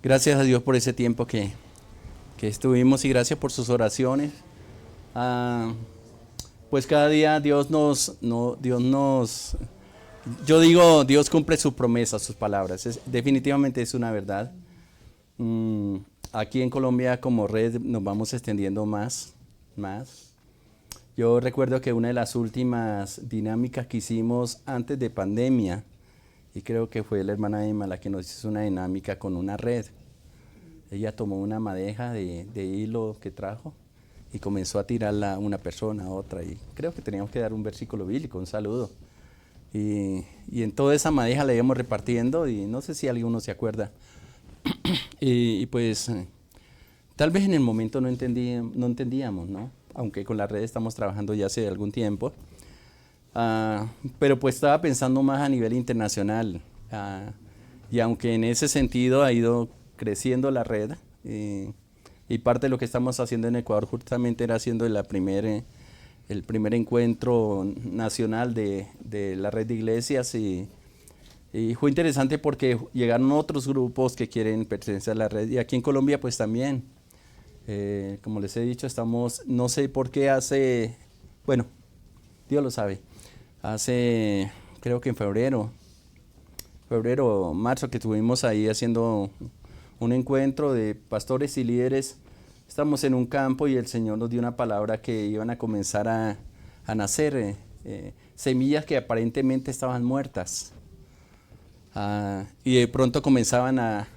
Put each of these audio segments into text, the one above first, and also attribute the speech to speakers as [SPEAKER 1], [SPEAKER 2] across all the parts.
[SPEAKER 1] Gracias a Dios por ese tiempo que estuvimos y gracias por sus oraciones. Ah, pues cada día yo digo, Dios cumple sus promesas, sus palabras. Definitivamente es una verdad. Mm, Aquí en Colombia como red nos vamos extendiendo más. Yo recuerdo que una de las últimas dinámicas que hicimos antes de pandemia, y creo que fue la hermana Emma la que nos hizo una dinámica con una red. Ella tomó una madeja de hilo que trajo y comenzó a tirarla a una persona, a otra, y creo que teníamos que dar un versículo bíblico, un saludo. Y en toda esa madeja la íbamos repartiendo y no sé si alguno se acuerda. Pues tal vez en el momento no entendíamos, ¿no? Aunque con la red estamos trabajando ya hace algún tiempo. Pero pues estaba pensando más a nivel internacional. Y aunque en ese sentido ha ido creciendo la red, y parte de lo que estamos haciendo en Ecuador justamente era haciendo el primer encuentro nacional de la red de iglesias y fue interesante porque llegaron otros grupos que quieren pertenecer a la red y aquí en Colombia pues también. Como les he dicho, no sé por qué bueno, Dios lo sabe, creo que en febrero o marzo que estuvimos ahí haciendo un encuentro de pastores y líderes. Estamos en un campo y el Señor nos dio una palabra que iban a comenzar a nacer semillas que aparentemente estaban muertas. Y de pronto comenzaban a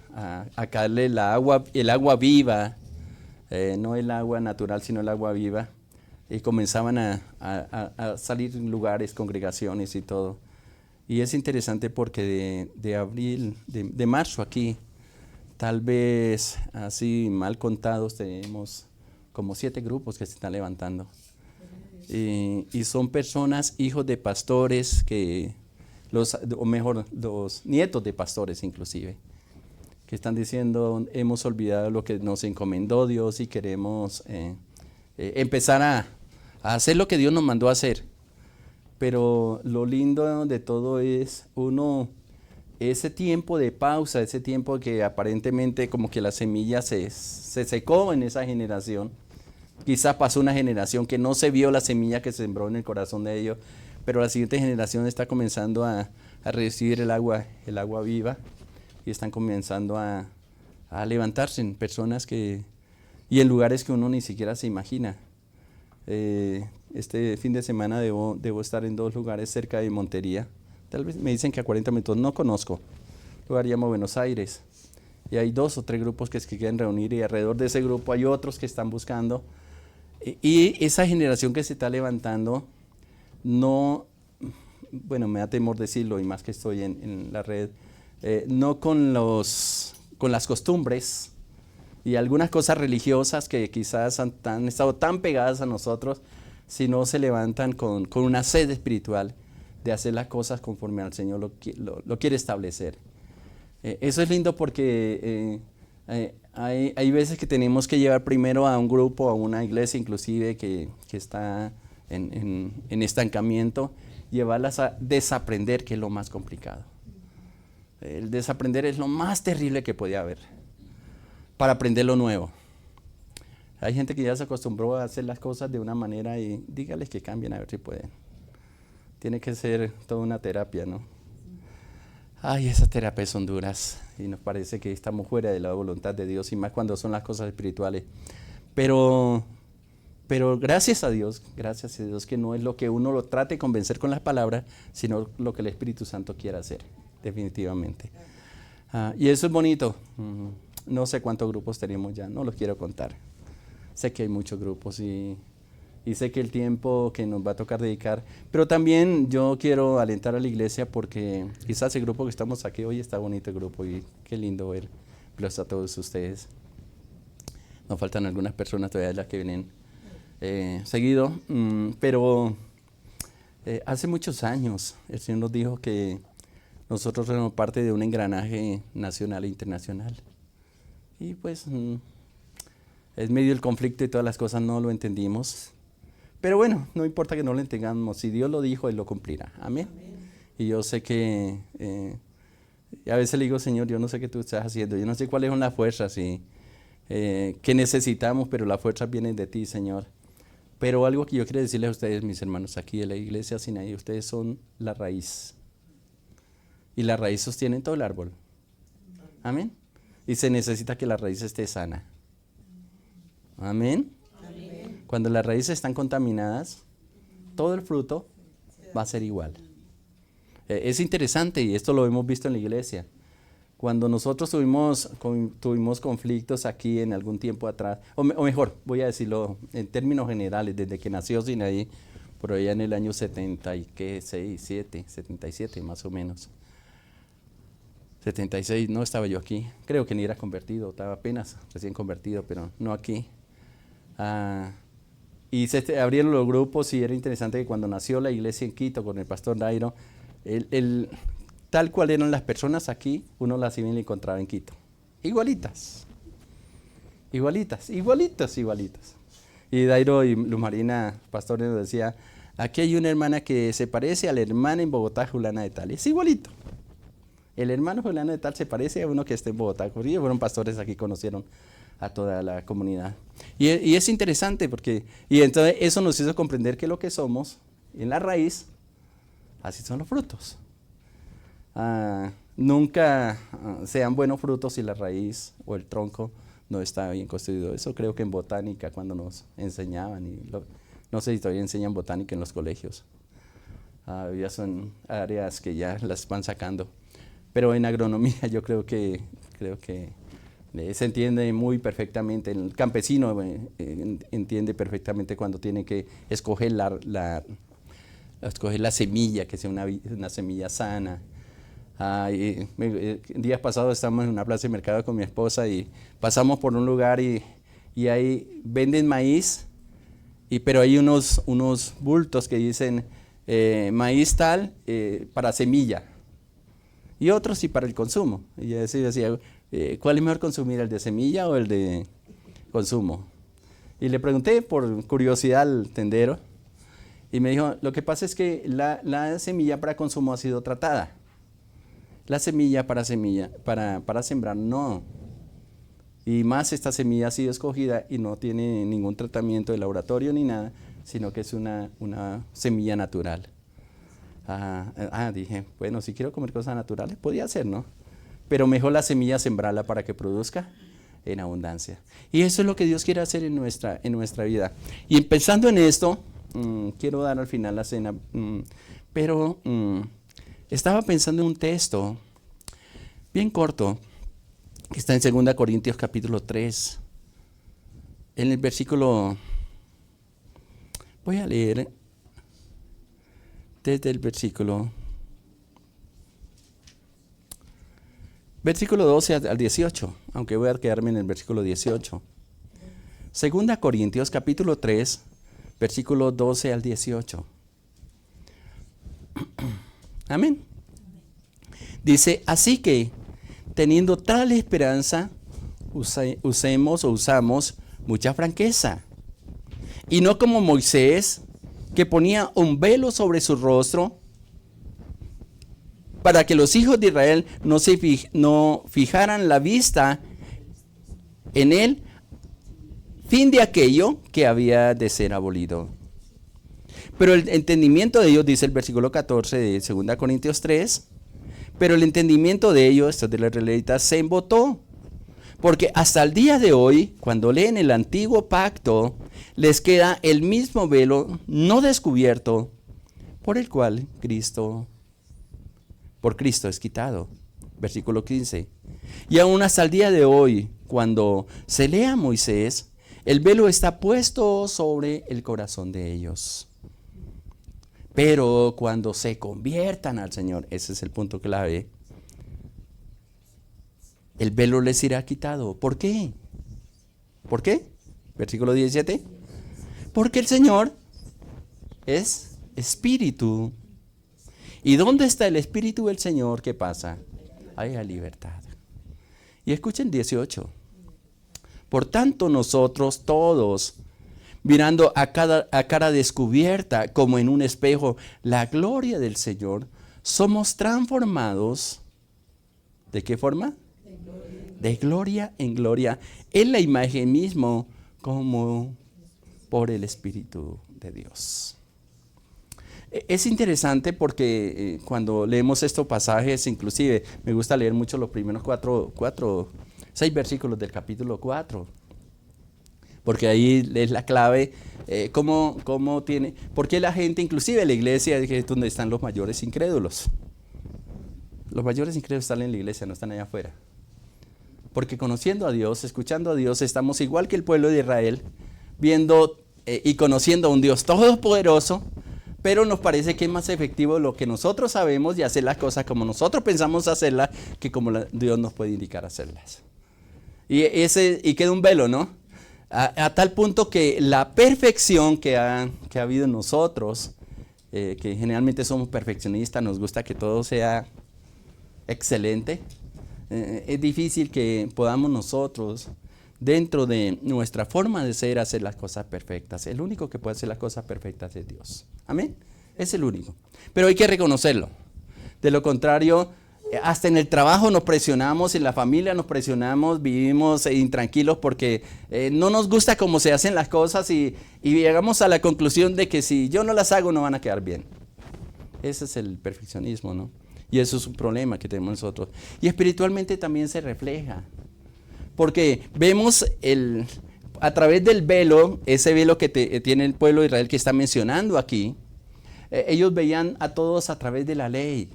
[SPEAKER 1] caerle el agua viva, no el agua natural, sino el agua viva. Y comenzaban a salir lugares, congregaciones y todo. Y es interesante porque de marzo aquí, tal vez así mal contados, tenemos como 7 grupos que se están levantando. Y son personas, hijos de pastores, los nietos de pastores inclusive, que están diciendo, hemos olvidado lo que nos encomendó Dios y queremos empezar a hacer lo que Dios nos mandó a hacer. Pero lo lindo de todo es ese tiempo de pausa, ese tiempo que aparentemente como que la semilla se secó en esa generación. Quizás pasó una generación que no se vio la semilla que se sembró en el corazón de ellos, pero la siguiente generación está comenzando a recibir el agua viva y están comenzando a levantarse en personas y en lugares que uno ni siquiera se imagina. Este fin de semana debo estar en 2 lugares cerca de Montería. Tal vez me dicen que a 40 minutos, no conozco. Lugar llamo Buenos Aires. Y hay 2 o 3 grupos que quieren reunir y alrededor de ese grupo hay otros que están buscando. Y esa generación que se está levantando, no, bueno, me da temor decirlo y más que estoy en la red, no con las costumbres y algunas cosas religiosas que quizás han estado tan pegadas a nosotros, sino se levantan con una sed espiritual de hacer las cosas conforme al Señor lo quiere establecer. Eso es lindo porque hay veces que tenemos que llevar primero a un grupo, a una iglesia inclusive que está en estancamiento, llevarlas a desaprender, que es lo más complicado. El desaprender es lo más terrible que puede haber para aprender lo nuevo. Hay gente que ya se acostumbró a hacer las cosas de una manera y dígales que cambien a ver si pueden. Tiene que ser toda una terapia, ¿no? Ay, esas terapias son duras y nos parece que estamos fuera de la voluntad de Dios y más cuando son las cosas espirituales. Pero gracias a Dios que no es lo que uno lo trate de convencer con las palabras, sino lo que el Espíritu Santo quiera hacer, definitivamente. Y eso es bonito. No sé cuántos grupos tenemos ya, no los quiero contar. Sé que hay muchos grupos y sé que el tiempo que nos va a tocar dedicar, pero también yo quiero alentar a la iglesia porque quizás el grupo que estamos aquí hoy está bonito el grupo y qué lindo verlos a todos ustedes. Nos faltan algunas personas todavía las que vienen seguido, pero hace muchos años el Señor nos dijo que nosotros somos parte de un engranaje nacional e internacional y pues en medio del conflicto y todas las cosas no lo entendimos. Pero bueno, no importa que no lo entendamos, si Dios lo dijo, Él lo cumplirá. Amén. Amén. Y yo sé que Y a veces le digo, Señor, yo no sé qué tú estás haciendo, yo no sé cuáles son las fuerzas que necesitamos, pero las fuerzas vienen de ti, Señor. Pero algo que yo quiero decirles a ustedes, mis hermanos, aquí de la iglesia Sinaí, ustedes son la raíz. Y la raíz sostiene todo el árbol. Amén. Y se necesita que la raíz esté sana. Amén. Amén. Cuando las raíces están contaminadas, todo el fruto va a ser igual. Es interesante, y esto lo hemos visto en la iglesia. Cuando nosotros tuvimos conflictos aquí en algún tiempo atrás, o mejor, voy a decirlo en términos generales, desde que nació Sinaí, por allá en el año 77 más o menos. 76, no estaba yo aquí, creo que ni era convertido, estaba apenas recién convertido, pero no aquí. Y se abrieron los grupos y era interesante que cuando nació la iglesia en Quito con el pastor Dairo, tal cual eran las personas aquí, uno las iba y encontraba en Quito. Igualitas. Y Dairo y Luz Marina, pastor, nos decía, aquí hay una hermana que se parece a la hermana en Bogotá, Juliana de Tal. Es igualito. El hermano Juliana de Tal se parece a uno que está en Bogotá. Porque ellos fueron pastores aquí, conocieron a toda la comunidad. Y es interesante porque, y entonces eso nos hizo comprender que lo que somos, en la raíz, así son los frutos. Nunca sean buenos frutos si la raíz o el tronco no está bien construido. Eso creo que en botánica cuando nos enseñaban, no sé si todavía enseñan botánica en los colegios. Ya son áreas que ya las van sacando. Pero en agronomía yo creo que se entiende muy perfectamente. El campesino entiende perfectamente cuando tiene que escoger escoger la semilla, que sea una semilla sana. Días pasados estábamos en una plaza de mercado con mi esposa y pasamos por un lugar y ahí venden maíz, pero hay unos bultos que dicen maíz tal para semilla y otros sí para el consumo. Y yo decía, ¿cuál es mejor consumir, el de semilla o el de consumo? Y le pregunté por curiosidad al tendero y me dijo, lo que pasa es que la semilla para consumo ha sido tratada. La semilla para sembrar no. Y más esta semilla ha sido escogida y no tiene ningún tratamiento de laboratorio ni nada, sino que es una semilla natural. Dije, bueno, si quiero comer cosas naturales, podía ser, ¿no? Pero mejor la semilla sembrarla para que produzca en abundancia. Y eso es lo que Dios quiere hacer en nuestra vida. Y pensando en esto, quiero dar al final la cena, pero estaba pensando en un texto bien corto que está en 2 Corintios capítulo 3, en el versículo, voy a leer desde el versículo 12 al 18, aunque voy a quedarme en el versículo 18. 2 Corintios capítulo 3, versículo 12 al 18. Amén. Dice, así que, teniendo tal esperanza, usamos mucha franqueza. Y no como Moisés, que ponía un velo sobre su rostro, para que los hijos de Israel no fijaran la vista en él, fin de aquello que había de ser abolido. Pero el entendimiento de ellos, dice el versículo 14 de 2 Corintios 3, pero el entendimiento de ellos, estos de los israelitas, se embotó. Porque hasta el día de hoy, cuando leen el antiguo pacto, les queda el mismo velo no descubierto, por el cual por Cristo es quitado. Versículo 15. Y aún hasta el día de hoy, cuando se lea a Moisés, el velo está puesto sobre el corazón de ellos. Pero cuando se conviertan al Señor, ese es el punto clave, el velo les irá quitado. ¿Por qué? ¿Por qué? Versículo 17. Porque el Señor es espíritu. ¿Y dónde está el espíritu del Señor? ¿Qué pasa? Hay libertad. Y escuchen 18. Por tanto, nosotros todos, mirando a cara descubierta, como en un espejo, la gloria del Señor, somos transformados ¿De qué forma? De gloria en gloria. En la imagen mismo como por el Espíritu de Dios. Es interesante porque cuando leemos estos pasajes, inclusive me gusta leer mucho los primeros 6 versículos del capítulo 4. Porque ahí es la clave, cómo tiene, porque la gente, inclusive la iglesia, es donde están los mayores incrédulos. Los mayores incrédulos están en la iglesia, no están allá afuera. Porque conociendo a Dios, escuchando a Dios, estamos igual que el pueblo de Israel, viendo y conociendo a un Dios todopoderoso, pero nos parece que es más efectivo lo que nosotros sabemos y hacer las cosas como nosotros pensamos hacerlas, que como Dios nos puede indicar hacerlas. Y queda un velo, ¿no? A tal punto que la perfección que ha habido en nosotros, que generalmente somos perfeccionistas, nos gusta que todo sea excelente, es difícil que podamos nosotros, dentro de nuestra forma de ser, hacer las cosas perfectas. El único que puede hacer las cosas perfectas es Dios. Amén. Es el único. Pero hay que reconocerlo. De lo contrario, hasta en el trabajo nos presionamos, en la familia nos presionamos, vivimos intranquilos porque no nos gusta cómo se hacen las cosas y llegamos a la conclusión de que si yo no las hago no van a quedar bien. Ese es el perfeccionismo, ¿no? Y eso es un problema que tenemos nosotros. Y espiritualmente también se refleja. Porque vemos a través del velo, ese velo que tiene el pueblo de Israel que está mencionando aquí, ellos veían a todos a través de la ley.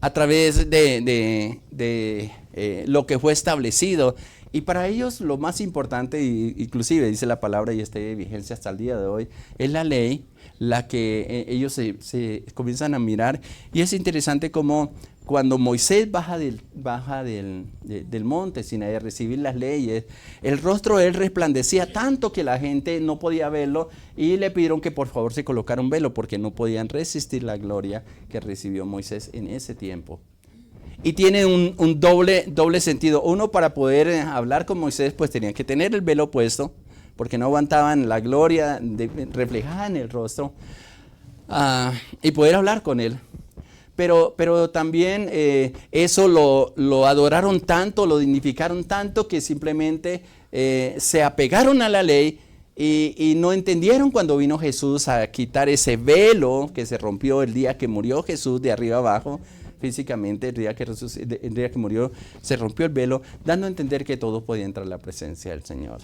[SPEAKER 1] A través de lo que fue establecido. Y para ellos lo más importante, inclusive dice la palabra y está de vigencia hasta el día de hoy, es la ley, la que ellos se comienzan a mirar. Y es interesante como cuando Moisés baja del monte sin recibir las leyes, el rostro de él resplandecía tanto que la gente no podía verlo y le pidieron que por favor se colocara un velo porque no podían resistir la gloria que recibió Moisés en ese tiempo. Y tiene un doble sentido. Uno, para poder hablar con Moisés, pues tenían que tener el velo puesto, porque no aguantaban la gloria reflejada en el rostro, y poder hablar con él. Pero también eso lo adoraron tanto, lo dignificaron tanto, que simplemente se apegaron a la ley y no entendieron cuando vino Jesús a quitar ese velo que se rompió el día que murió Jesús de arriba abajo. Físicamente, el día que murió, se rompió el velo, dando a entender que todos podían entrar a la presencia del Señor.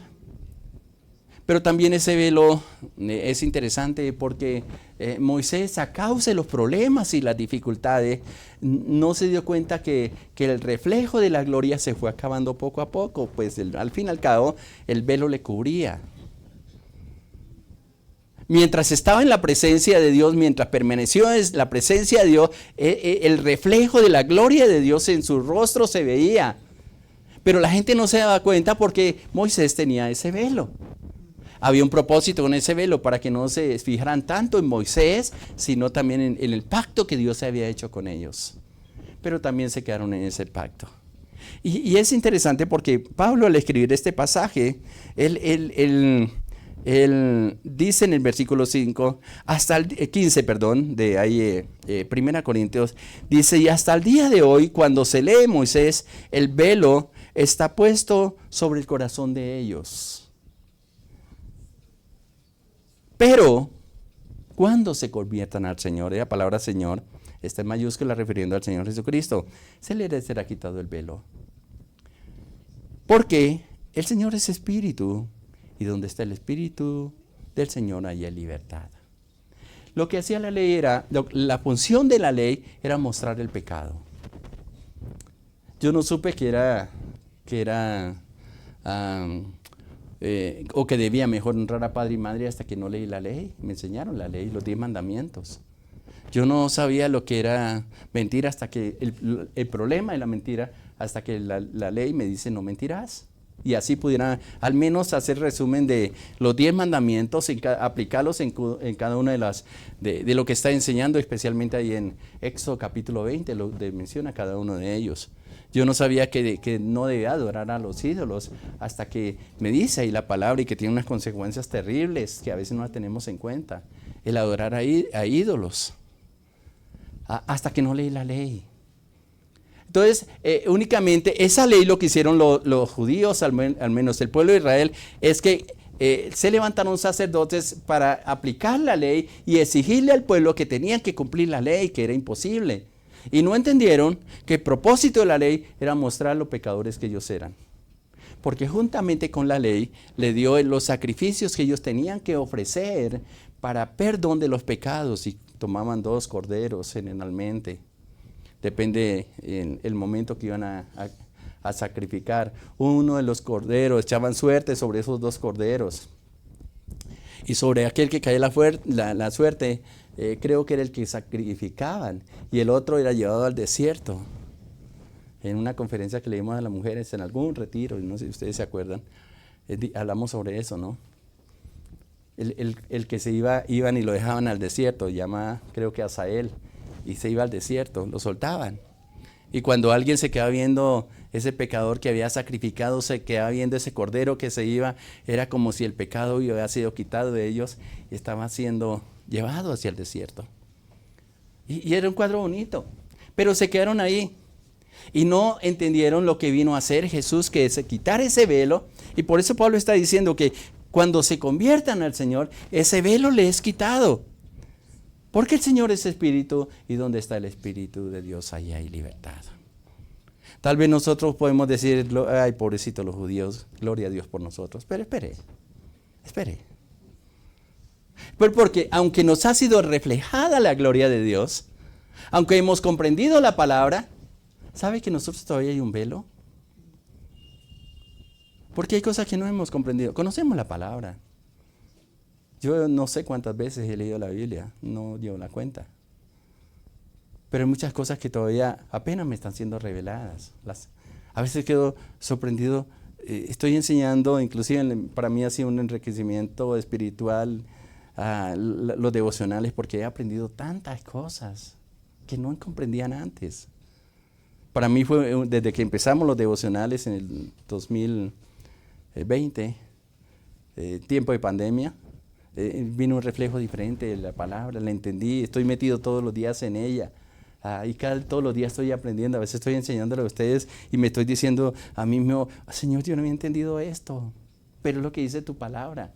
[SPEAKER 1] Pero también ese velo es interesante porque Moisés, a causa de los problemas y las dificultades, no se dio cuenta que el reflejo de la gloria se fue acabando poco a poco, pues al fin y al cabo el velo le cubría. Mientras estaba en la presencia de Dios, mientras permaneció en la presencia de Dios, el reflejo de la gloria de Dios en su rostro se veía. Pero la gente no se daba cuenta porque Moisés tenía ese velo. Había un propósito con ese velo para que no se fijaran tanto en Moisés, sino también en el pacto que Dios había hecho con ellos. Pero también se quedaron en ese pacto. Y es interesante porque Pablo, al escribir este pasaje, él dice en el versículo 5, hasta el 15, de ahí, 1 Corintios, dice, y hasta el día de hoy, cuando se lee Moisés, el velo está puesto sobre el corazón de ellos. Pero, cuando se conviertan al Señor, la palabra Señor está en mayúscula refiriendo al Señor Jesucristo, se les será quitado el velo. Porque el Señor es espíritu. Y donde está el Espíritu del Señor, ahí hay libertad. Lo que hacía la ley era, la función de la ley era mostrar el pecado. Yo no supe que era o que debía mejor honrar a padre y madre hasta que no leí la ley. Me enseñaron la ley, los 10 mandamientos. Yo no sabía lo que era mentira hasta que el problema de la mentira, hasta que la ley me dice no mentirás. Y así pudiera al menos hacer resumen de los 10 mandamientos, aplicarlos en cada una de lo que está enseñando, especialmente ahí en Éxodo capítulo 20, menciona cada uno de ellos. Yo no sabía que no debía adorar a los ídolos hasta que me dice ahí la palabra y que tiene unas consecuencias terribles que a veces no las tenemos en cuenta. El adorar a ídolos. Hasta que no leí la ley. Entonces, únicamente esa ley lo que hicieron los judíos, al menos el pueblo de Israel, es que se levantaron sacerdotes para aplicar la ley y exigirle al pueblo que tenían que cumplir la ley, que era imposible. Y no entendieron que el propósito de la ley era mostrar los pecadores que ellos eran. Porque juntamente con la ley le dio los sacrificios que ellos tenían que ofrecer para perdón de los pecados, y tomaban 2 corderos generalmente. Depende en el momento que iban a sacrificar. Uno de los corderos, echaban suerte sobre esos 2 corderos. Y sobre aquel que caía la suerte, creo que era el que sacrificaban. Y el otro era llevado al desierto. En una conferencia que le dimos a las mujeres en algún retiro, no sé si ustedes se acuerdan, hablamos sobre eso, ¿no? El que se iban y lo dejaban al desierto, llama creo que Asael, y se iba al desierto, lo soltaban. Y cuando alguien se quedaba viendo ese pecador que había sacrificado, se quedaba viendo ese cordero que se iba, era como si el pecado había sido quitado de ellos y estaba siendo llevado hacia el desierto. Y era un cuadro bonito, pero se quedaron ahí. Y no entendieron lo que vino a hacer Jesús, que es quitar ese velo. Y por eso Pablo está diciendo que cuando se conviertan al Señor, ese velo le es quitado. Porque el Señor es espíritu, y donde está el espíritu de Dios, ahí hay libertad. Tal vez nosotros podemos decir, ay, pobrecito los judíos, gloria a Dios por nosotros. Pero espere. Pero porque aunque nos ha sido reflejada la gloria de Dios, aunque hemos comprendido la palabra, ¿sabe que nosotros todavía hay un velo? Porque hay cosas que no hemos comprendido. Conocemos la palabra. Yo no sé cuántas veces he leído la Biblia, no llevo la cuenta. Pero hay muchas cosas que todavía apenas me están siendo reveladas. A veces quedo sorprendido. Estoy enseñando, inclusive para mí ha sido un enriquecimiento espiritual, los devocionales, porque he aprendido tantas cosas que no comprendían antes. Para mí fue desde que empezamos los devocionales en el 2020, tiempo de pandemia, vino un reflejo diferente de la palabra, la entendí, estoy metido todos los días en ella. Y todos los días estoy aprendiendo, a veces estoy enseñándole a ustedes y me estoy diciendo a mí mismo, Señor, yo no había entendido esto, pero es lo que dice tu palabra.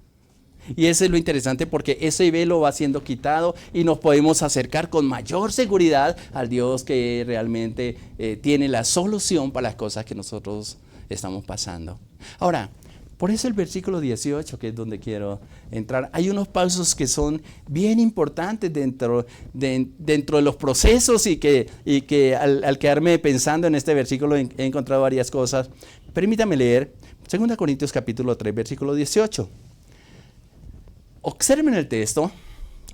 [SPEAKER 1] Y eso es lo interesante, porque ese velo va siendo quitado y nos podemos acercar con mayor seguridad al Dios que realmente tiene la solución para las cosas que nosotros estamos pasando. Ahora, por eso el versículo 18, que es donde quiero entrar, hay unos pasos que son bien importantes dentro de los procesos y que al quedarme pensando en este versículo he encontrado varias cosas. Permítame leer 2 Corintios capítulo 3, versículo 18. Observen el texto,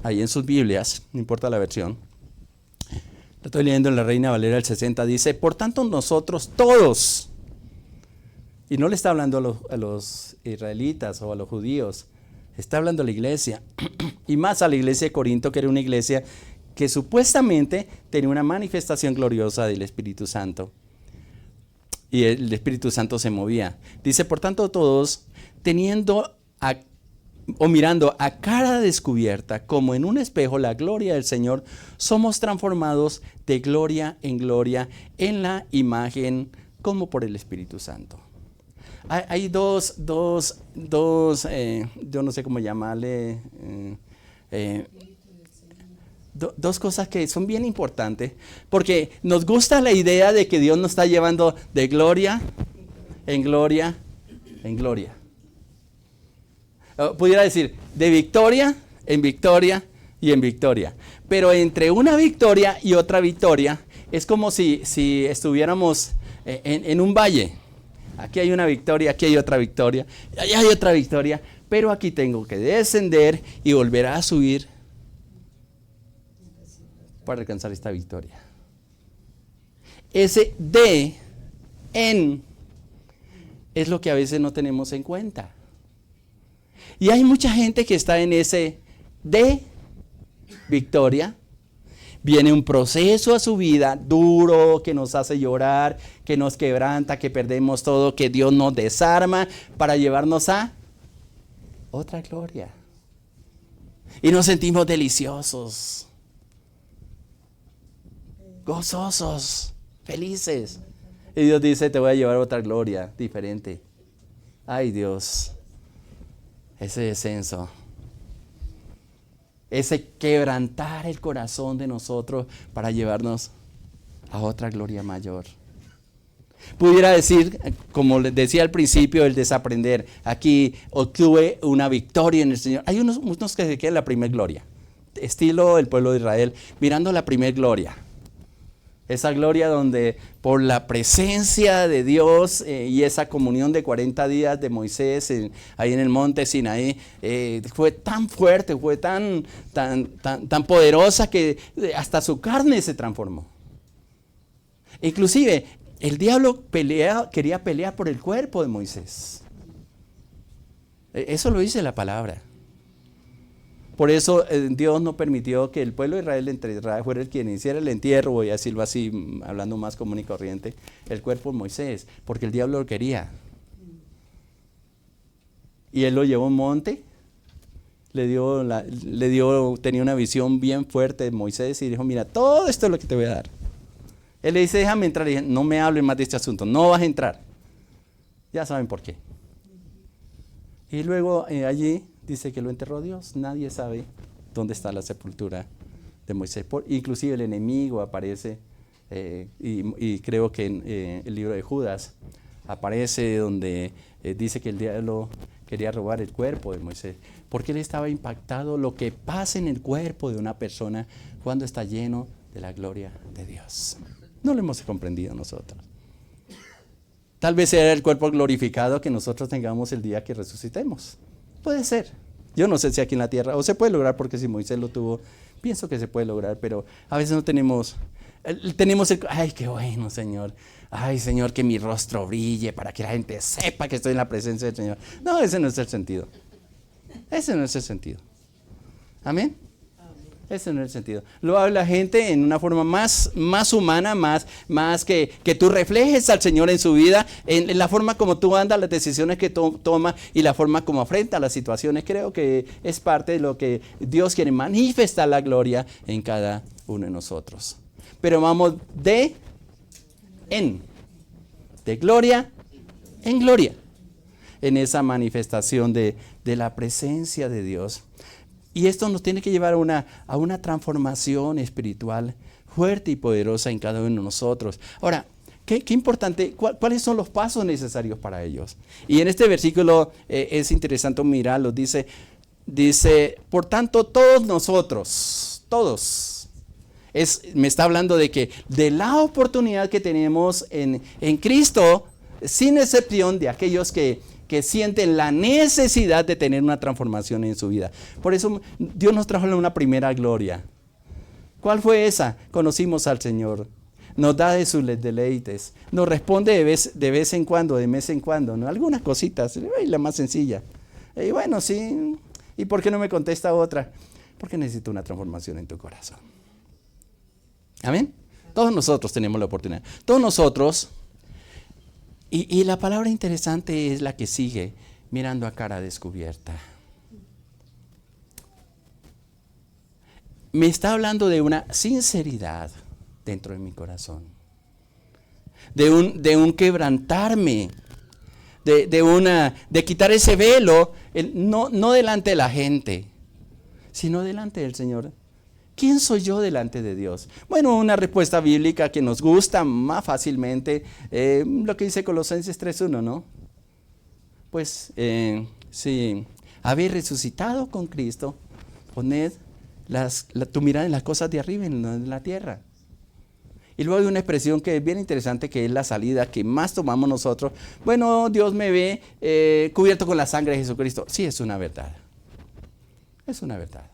[SPEAKER 1] ahí en sus Biblias, no importa la versión. Lo estoy leyendo en la Reina Valera del 60, dice, por tanto nosotros todos, y no le está hablando a los israelitas o a los judíos, está hablando a la iglesia, y más a la iglesia de Corinto, que era una iglesia que supuestamente tenía una manifestación gloriosa del Espíritu Santo. Y el Espíritu Santo se movía. Dice, por tanto todos, mirando a cara descubierta, como en un espejo, la gloria del Señor, somos transformados de gloria en gloria en la imagen como por el Espíritu Santo. Hay dos, yo no sé cómo llamarle, dos cosas que son bien importantes, porque nos gusta la idea de que Dios nos está llevando de gloria en gloria en gloria. Pudiera decir, de victoria en victoria y en victoria. Pero entre una victoria y otra victoria, es como si estuviéramos en un valle. Aquí hay una victoria, aquí hay otra victoria, y allá hay otra victoria, pero aquí tengo que descender y volver a subir para alcanzar esta victoria. Ese de en es lo que a veces no tenemos en cuenta. Y hay mucha gente que está en ese de victoria. Viene un proceso a su vida duro que nos hace llorar, que nos quebranta, que perdemos todo, que Dios nos desarma para llevarnos a otra gloria. Y nos sentimos deliciosos, gozosos, felices. Y Dios dice, te voy a llevar a otra gloria diferente. Ay, Dios, ese descenso, ese quebrantar el corazón de nosotros para llevarnos a otra gloria mayor. Pudiera decir, como les decía al principio, el desaprender. Aquí obtuve una victoria en el Señor. Hay unos que se quedan en la primera gloria, estilo el pueblo de Israel, mirando la primera gloria. Esa gloria donde por la presencia de Dios y esa comunión de 40 días de Moisés ahí en el monte Sinaí, fue tan fuerte, fue tan poderosa que hasta su carne se transformó. Inclusive el diablo quería pelear por el cuerpo de Moisés. Eso lo dice la palabra. Por eso Dios no permitió que el pueblo de Israel fuera el quien hiciera el entierro, voy a decirlo así, hablando más común y corriente, el cuerpo de Moisés, porque el diablo lo quería. Y él lo llevó a un monte, tenía una visión bien fuerte de Moisés y dijo, mira, todo esto es lo que te voy a dar. Él le dice, déjame entrar. Y dije, no me hables más de este asunto, no vas a entrar. Ya saben por qué. Y luego allí dice que lo enterró Dios. Nadie sabe dónde está la sepultura de Moisés. Inclusive el enemigo aparece, y creo que en el libro de Judas aparece donde dice que el diablo quería robar el cuerpo de Moisés. Porque él estaba impactado lo que pasa en el cuerpo de una persona cuando está lleno de la gloria de Dios. No lo hemos comprendido nosotros. Tal vez sea el cuerpo glorificado que nosotros tengamos el día que resucitemos. Puede ser. Yo no sé si aquí en la tierra, o se puede lograr, porque si Moisés lo tuvo, pienso que se puede lograr, pero a veces no tenemos ay, qué bueno, Señor. Ay, Señor, que mi rostro brille para que la gente sepa que estoy en la presencia del Señor. No, ese no es el sentido. Ese no es el sentido. Amén. Ese no es el sentido. Lo habla la gente en una forma más humana, más que tú reflejes al Señor en su vida, en la forma como tú andas, las decisiones que tomas y la forma como afronta las situaciones. Creo que es parte de lo que Dios quiere manifestar la gloria en cada uno de nosotros. Pero vamos de gloria en gloria, en esa manifestación de la presencia de Dios. Y esto nos tiene que llevar a una transformación espiritual fuerte y poderosa en cada uno de nosotros. Ahora, qué importante, ¿cuáles son los pasos necesarios para ellos? Y en este versículo es interesante mirarlo. Dice, por tanto, todos nosotros, todos, me está hablando de la oportunidad que tenemos en Cristo, sin excepción de aquellos que sienten la necesidad de tener una transformación en su vida. Por eso Dios nos trajo una primera gloria. ¿Cuál fue esa? Conocimos al Señor. Nos da de sus deleites. Nos responde de vez en cuando, de mes en cuando, ¿no? Algunas cositas, la más sencilla. Y bueno, sí. ¿Y por qué no me contesta otra? Porque necesito una transformación en tu corazón. ¿Amén? Todos nosotros tenemos la oportunidad. Todos nosotros. Y la palabra interesante es la que sigue, mirando a cara descubierta. Me está hablando de una sinceridad dentro de mi corazón, de un quebrantarme, de quitar ese velo, no delante de la gente, sino delante del Señor. ¿Quién soy yo delante de Dios? Bueno, una respuesta bíblica que nos gusta más fácilmente, lo que dice Colosenses 3:1, ¿no? Pues, si habéis resucitado con Cristo, poned tu mirada en las cosas de arriba, en la tierra. Y luego hay una expresión que es bien interesante, que es la salida que más tomamos nosotros. Bueno, Dios me ve cubierto con la sangre de Jesucristo. Sí, es una verdad. Es una verdad.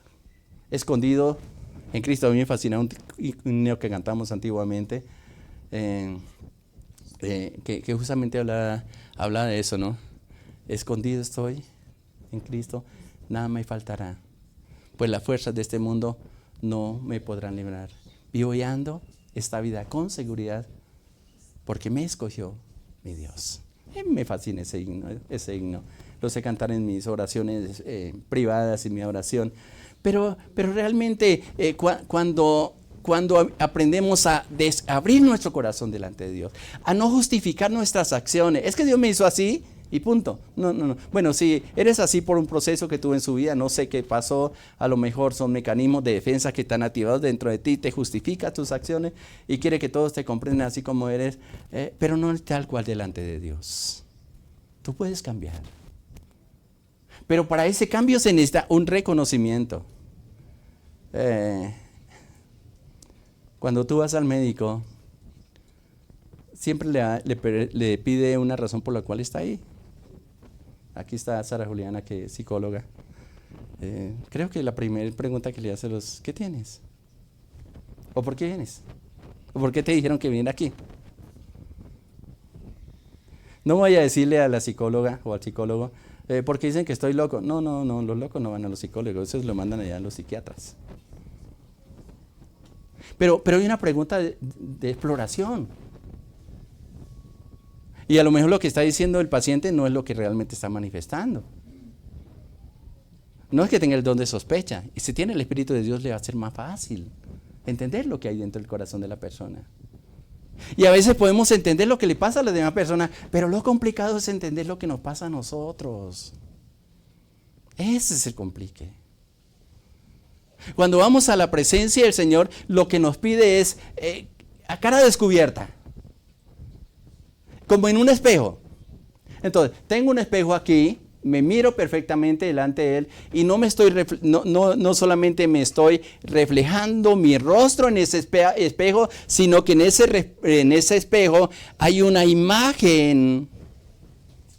[SPEAKER 1] Escondido en Cristo. A mí me fascina un himno que cantamos antiguamente, que justamente habla de eso, ¿no? Escondido estoy en Cristo, nada me faltará, pues las fuerzas de este mundo no me podrán librar. Vivo y ando esta vida con seguridad, porque me escogió mi Dios. Me fascina ese himno. Lo sé cantar en mis oraciones privadas, en mi oración. Pero realmente cuando cuando aprendemos a abrir nuestro corazón delante de Dios, a no justificar nuestras acciones. Es que Dios me hizo así y punto. No. Bueno, si eres así por un proceso que tuve en su vida, no sé qué pasó, a lo mejor son mecanismos de defensa que están activados dentro de ti, te justifica tus acciones y quiere que todos te comprendan así como eres, pero no tal cual delante de Dios. Tú puedes cambiar. Pero para ese cambio se necesita un reconocimiento. Cuando tú vas al médico, siempre le pide una razón por la cual está ahí. Aquí está Sara Juliana, que es psicóloga. Creo que la primera pregunta que le hace es, ¿qué tienes? ¿O por qué vienes? ¿O por qué te dijeron que viene aquí? No voy a decirle a la psicóloga o al psicólogo, porque dicen que estoy loco. No, los locos no van a los psicólogos, esos lo mandan allá a los psiquiatras. Pero hay una pregunta de exploración. Y a lo mejor lo que está diciendo el paciente no es lo que realmente está manifestando. No es que tenga el don de sospecha. Y si tiene el Espíritu de Dios le va a ser más fácil entender lo que hay dentro del corazón de la persona. Y a veces podemos entender lo que le pasa a la demás persona, pero lo complicado es entender lo que nos pasa a nosotros. Ese es el complique. Cuando vamos a la presencia del Señor, lo que nos pide es a cara descubierta, como en un espejo. Entonces, tengo un espejo aquí, me miro perfectamente delante de él y no solamente me estoy reflejando mi rostro en ese espejo, sino que en ese espejo hay una imagen,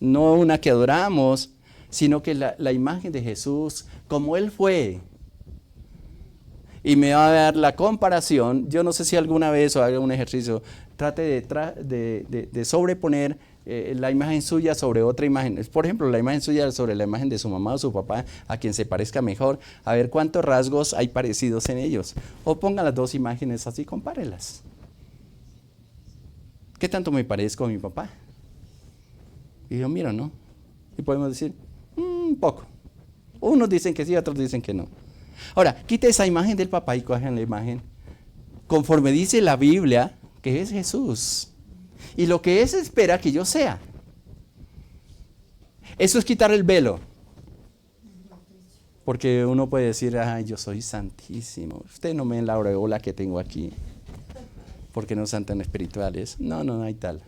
[SPEAKER 1] no una que adoramos, sino que la imagen de Jesús, como Él fue. Y me va a dar la comparación. Yo no sé si alguna vez o haga un ejercicio, trate de sobreponer la imagen suya sobre otra imagen. Por ejemplo, la imagen suya sobre la imagen de su mamá o su papá, a quien se parezca mejor, a ver cuántos rasgos hay parecidos en ellos. O ponga las dos imágenes así, compárelas. ¿Qué tanto me parezco a mi papá? Y yo miro, ¿no? Y podemos decir, un poco. Unos dicen que sí, otros dicen que no. Ahora, quite esa imagen del papá y cojan la imagen conforme dice la Biblia, que es Jesús. Y lo que es espera que yo sea. Eso es quitar el velo. Porque uno puede decir, ay, yo soy santísimo. Ustedes no me ven la aureola que tengo aquí. Porque no son tan espirituales. No hay tal.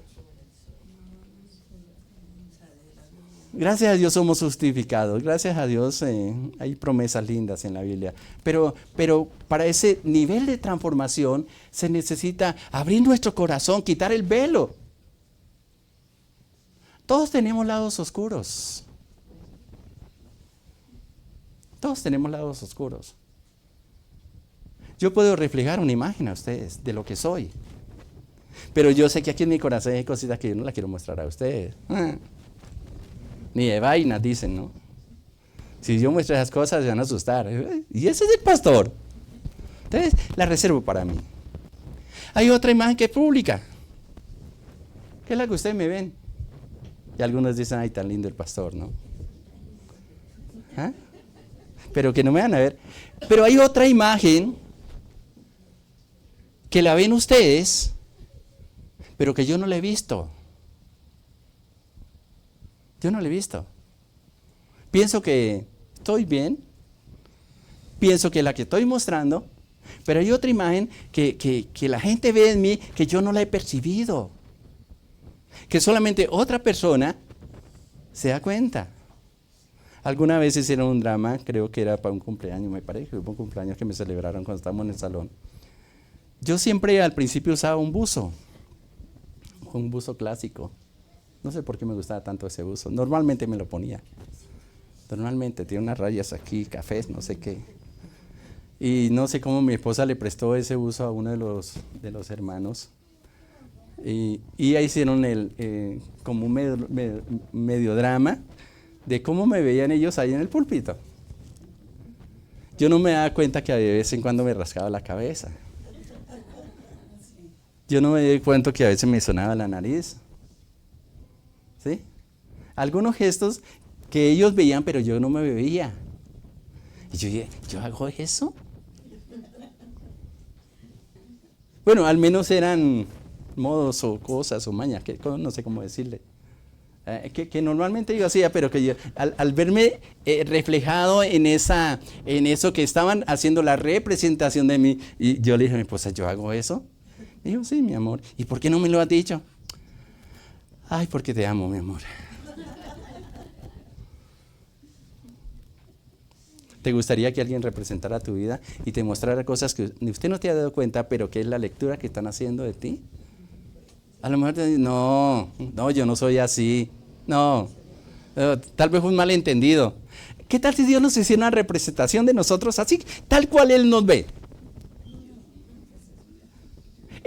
[SPEAKER 1] Gracias a Dios somos justificados. Gracias a Dios hay promesas lindas en la Biblia. Pero para ese nivel de transformación se necesita abrir nuestro corazón, quitar el velo. Todos tenemos lados oscuros. Todos tenemos lados oscuros. Yo puedo reflejar una imagen a ustedes de lo que soy. Pero yo sé que aquí en mi corazón hay cositas que yo no las quiero mostrar a ustedes. Ni de vainas, dicen, ¿no? Si yo muestro esas cosas, se van a asustar. Y ese es el pastor. Entonces, la reservo para mí. Hay otra imagen que es pública, que es la que ustedes me ven. Y algunos dicen, ay, tan lindo el pastor, ¿no? ¿Ah? Pero que no me van a ver. Pero hay otra imagen que la ven ustedes, pero que yo no la he visto. Yo no la he visto. Pienso que estoy bien. Pienso que la que estoy mostrando. Pero hay otra imagen que la gente ve en mí que yo no la he percibido. Que solamente otra persona se da cuenta. Alguna vez hicieron un drama, creo que era para un cumpleaños, me parece que fue un cumpleaños que me celebraron cuando estábamos en el salón. Yo siempre al principio usaba un buzo clásico. No sé por qué me gustaba tanto ese buzo. Normalmente me lo ponía. Normalmente tiene unas rayas aquí, cafés, no sé qué. Y no sé cómo mi esposa le prestó ese buzo a uno de los hermanos. Y ahí hicieron como un medio drama de cómo me veían ellos ahí en el púlpito. Yo no me daba cuenta que de vez en cuando me rascaba la cabeza. Yo no me di cuenta que a veces me sonaba la nariz. ¿Sí? Algunos gestos que ellos veían, pero yo no me veía. Y yo dije, ¿yo hago eso? Bueno, al menos eran modos o cosas o mañas, que no sé cómo decirle. Que normalmente yo hacía, pero que yo, al verme reflejado en eso que estaban haciendo la representación de mí, y yo le dije a mi esposa, ¿yo hago eso? Me dijo, sí, mi amor. ¿Y por qué no me lo has dicho? Ay, porque te amo, mi amor. ¿Te gustaría que alguien representara tu vida y te mostrara cosas que usted no te ha dado cuenta, pero que es la lectura que están haciendo de ti? A lo mejor te dicen, no, yo no soy así. No, tal vez fue un malentendido. ¿Qué tal si Dios nos hiciera una representación de nosotros así, tal cual Él nos ve?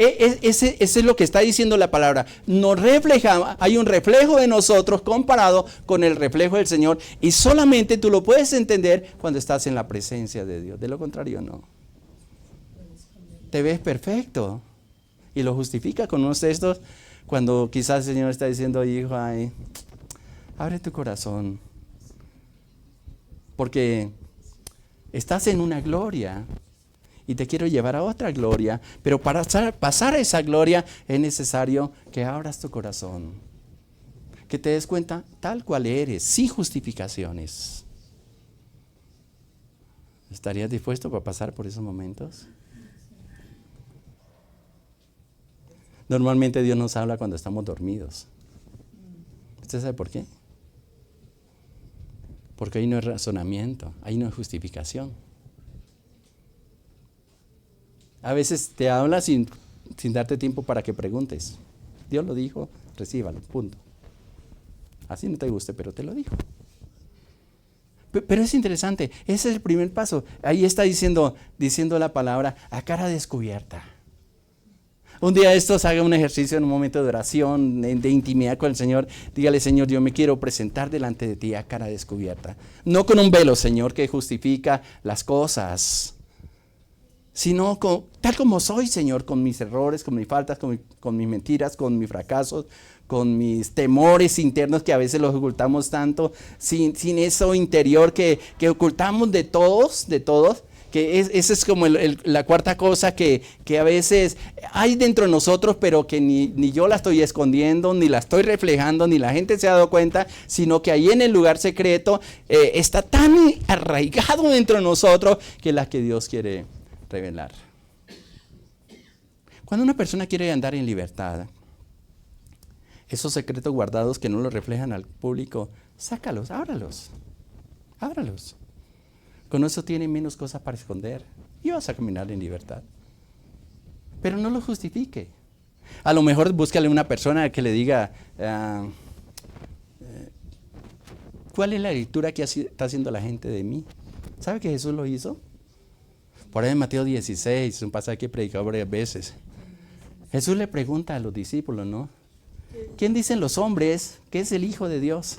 [SPEAKER 1] Ese es lo que está diciendo la palabra. Nos refleja, hay un reflejo de nosotros comparado con el reflejo del Señor, y solamente tú lo puedes entender cuando estás en la presencia de Dios. De lo contrario, no. Te ves perfecto y lo justifica con unos textos cuando quizás el Señor está diciendo, hijo, ay, abre tu corazón, porque estás en una gloria y te quiero llevar a otra gloria, pero para pasar a esa gloria es necesario que abras tu corazón, que te des cuenta tal cual eres, sin justificaciones. ¿Estarías dispuesto para pasar por esos momentos? Normalmente Dios nos habla cuando estamos dormidos. ¿Usted sabe por qué? Porque ahí no hay razonamiento, ahí no hay justificación. A veces te habla sin darte tiempo para que preguntes. Dios lo dijo, recíbalo, punto. Así no te guste, pero te lo dijo. Pero es interesante, ese es el primer paso. Ahí está diciendo la palabra a cara descubierta. Un día de estos haga un ejercicio en un momento de oración, de intimidad con el Señor. Dígale, Señor, yo me quiero presentar delante de ti a cara descubierta. No con un velo, Señor, que justifica las cosas, sino tal como soy, Señor, con mis errores, con mis faltas, con mis mentiras, con mis fracasos, con mis temores internos que a veces los ocultamos tanto, sin eso interior que ocultamos de todos, que esa es como la cuarta cosa que a veces hay dentro de nosotros, pero que ni yo la estoy escondiendo, ni la estoy reflejando, ni la gente se ha dado cuenta, sino que ahí en el lugar secreto está tan arraigado dentro de nosotros que es la que Dios quiere revelar. Cuando una persona quiere andar en libertad, esos secretos guardados que no los reflejan al público, sácalos, ábralos. Con eso tiene menos cosas para esconder y vas a caminar en libertad. Pero no lo justifique. A lo mejor búscale una persona que le diga, ¿cuál es la lectura que está haciendo la gente de mí? ¿Sabe que Jesús lo hizo? Por ahí en Mateo 16, un pasaje que he predicado varias veces. Jesús le pregunta a los discípulos, ¿no? ¿Quién dicen los hombres que es el Hijo de Dios?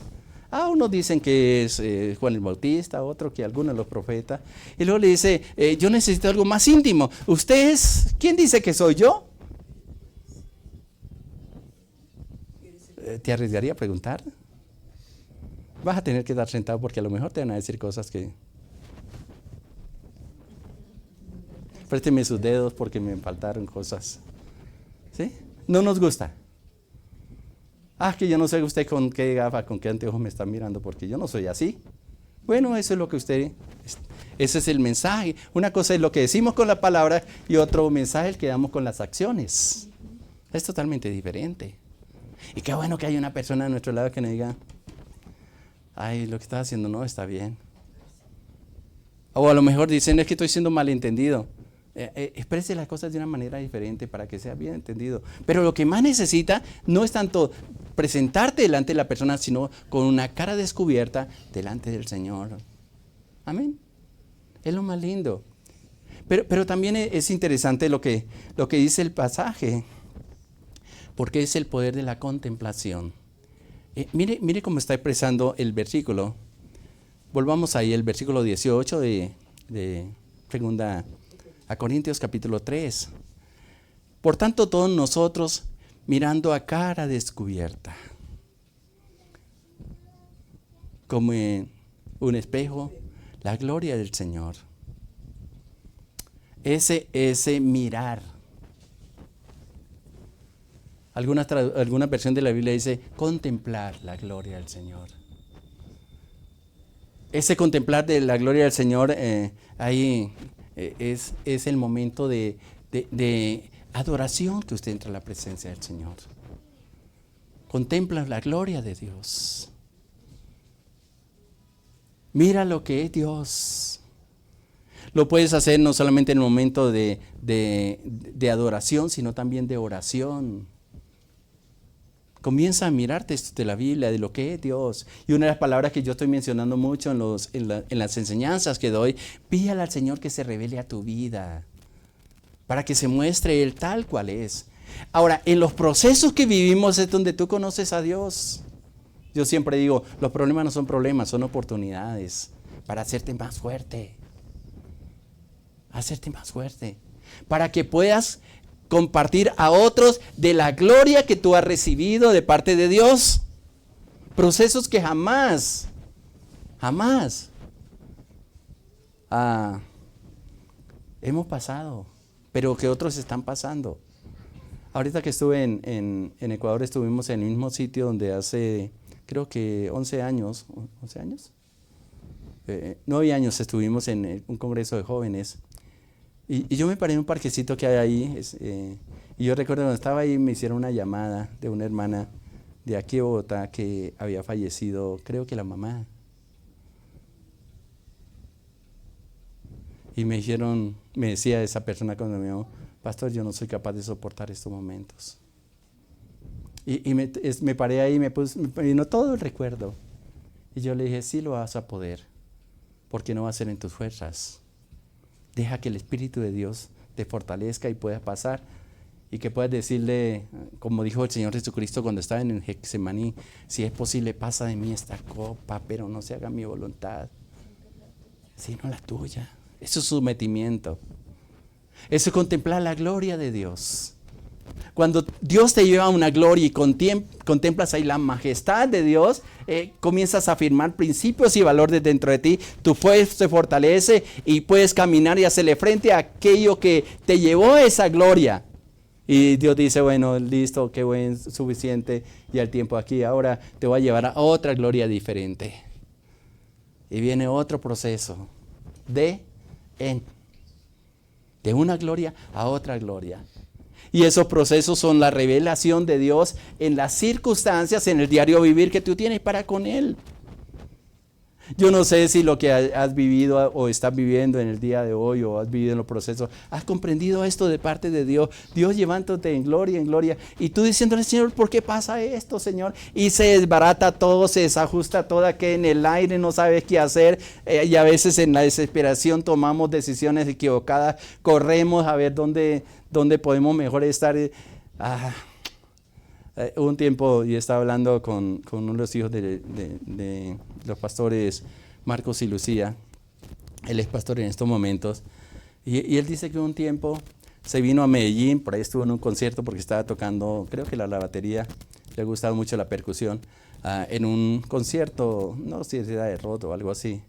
[SPEAKER 1] Unos dicen que es Juan el Bautista, otros que algunos de los profetas. Y luego le dice, yo necesito algo más íntimo. ¿Ustedes, quién dice que soy yo? ¿Te arriesgaría a preguntar? Vas a tener que estar sentado porque a lo mejor te van a decir cosas que... Présteme sus dedos porque me faltaron cosas. ¿Sí? No nos gusta. Que yo no sé usted con qué gafa, con qué anteojos me está mirando, porque yo no soy así. Bueno, eso es lo que ese es el mensaje. Una cosa es lo que decimos con la palabra y otro mensaje es el que damos con las acciones. Es totalmente diferente. Y qué bueno que hay una persona a nuestro lado que nos diga, lo que estás haciendo no está bien. O a lo mejor dicen, es que estoy siendo malentendido. Exprese las cosas de una manera diferente para que sea bien entendido. Pero lo que más necesita no es tanto presentarte delante de la persona, sino con una cara descubierta delante del Señor. Amén. Es lo más lindo. Pero también es interesante lo que dice el pasaje, porque es el poder de la contemplación. Mire cómo está expresando el versículo. Volvamos ahí, el versículo 18 de segunda a Corintios capítulo 3. Por tanto, todos nosotros, mirando a cara descubierta, como en un espejo, la gloria del Señor. Ese mirar Alguna versión de la Biblia dice contemplar la gloria del Señor. Ese contemplar de la gloria del Señor ahí es el momento de adoración que usted entra a la presencia del Señor. Contempla la gloria de Dios. Mira lo que es Dios. Lo puedes hacer no solamente en el momento de adoración, sino también de oración. Comienza a mirar textos de la Biblia, de lo que es Dios. Y una de las palabras que yo estoy mencionando mucho en las enseñanzas que doy, pídale al Señor que se revele a tu vida, para que se muestre Él tal cual es. Ahora, en los procesos que vivimos es donde tú conoces a Dios. Yo siempre digo, los problemas no son problemas, son oportunidades para hacerte más fuerte. Hacerte más fuerte. Para que puedas compartir a otros de la gloria que tú has recibido de parte de Dios. Procesos que jamás hemos pasado, pero que otros están pasando. Ahorita que estuve en Ecuador, estuvimos en el mismo sitio donde hace, creo que 11 años, 9 años estuvimos en un congreso de jóvenes. Y yo me paré en un parquecito que hay ahí, y yo recuerdo cuando estaba ahí me hicieron una llamada de una hermana de aquí de Bogotá que había fallecido, creo que la mamá. Y me decía esa persona cuando me dijo, pastor, yo no soy capaz de soportar estos momentos. Y me paré ahí, me vino todo el recuerdo. Y yo le dije, sí lo vas a poder, porque no va a ser en tus fuerzas. Deja que el Espíritu de Dios te fortalezca y puedas pasar. Y que puedas decirle, como dijo el Señor Jesucristo cuando estaba en el Getsemaní, si es posible, pasa de mí esta copa, pero no se haga mi voluntad, sino la tuya. Eso es sometimiento. Eso es contemplar la gloria de Dios. Cuando Dios te lleva a una gloria y contemplas ahí la majestad de Dios, comienzas a afirmar principios y valores dentro de ti. Tu fe se fortalece y puedes caminar y hacerle frente a aquello que te llevó a esa gloria. Y Dios dice, bueno, listo, qué buen, suficiente, ya el tiempo aquí. Ahora te voy a llevar a otra gloria diferente. Y viene otro proceso de una gloria a otra gloria. Y esos procesos son la revelación de Dios en las circunstancias, en el diario vivir que tú tienes para con Él. Yo no sé si lo que has vivido o estás viviendo en el día de hoy o has vivido en los procesos, has comprendido esto de parte de Dios. Dios llevándote en gloria. Y tú diciéndole, Señor, ¿por qué pasa esto, Señor? Y se desbarata todo, se desajusta todo, que en el aire no sabes qué hacer. Y a veces en la desesperación tomamos decisiones equivocadas. Corremos a ver dónde podemos mejor estar. Hubo un tiempo, y estaba hablando con uno de los hijos de los pastores, Marcos y Lucía. Él es pastor en estos momentos. Y él dice que un tiempo se vino a Medellín, por ahí estuvo en un concierto porque estaba tocando, creo que la batería, le ha gustado mucho la percusión, en un concierto, no sé si era de rock o algo así.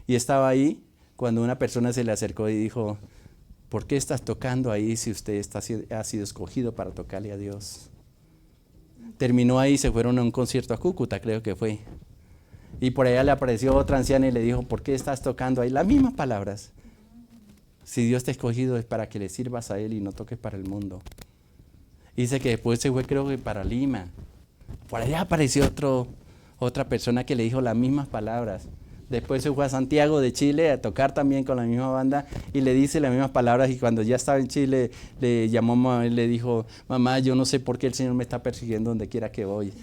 [SPEAKER 1] Y estaba ahí cuando una persona se le acercó y dijo, ¿por qué estás tocando ahí si usted ha sido escogido para tocarle a Dios? Terminó ahí, se fueron a un concierto a Cúcuta, creo que fue. Y por allá le apareció otra anciana y le dijo, ¿por qué estás tocando ahí? Las mismas palabras. Si Dios te ha escogido es para que le sirvas a Él y no toques para el mundo. Dice que después se fue, creo que para Lima. Por allá apareció otra persona que le dijo las mismas palabras. Después se fue a Santiago de Chile a tocar también con la misma banda y le dice las mismas palabras, y cuando ya estaba en Chile le llamó a mamá y le dijo, mamá, yo no sé por qué el Señor me está persiguiendo donde quiera que voy.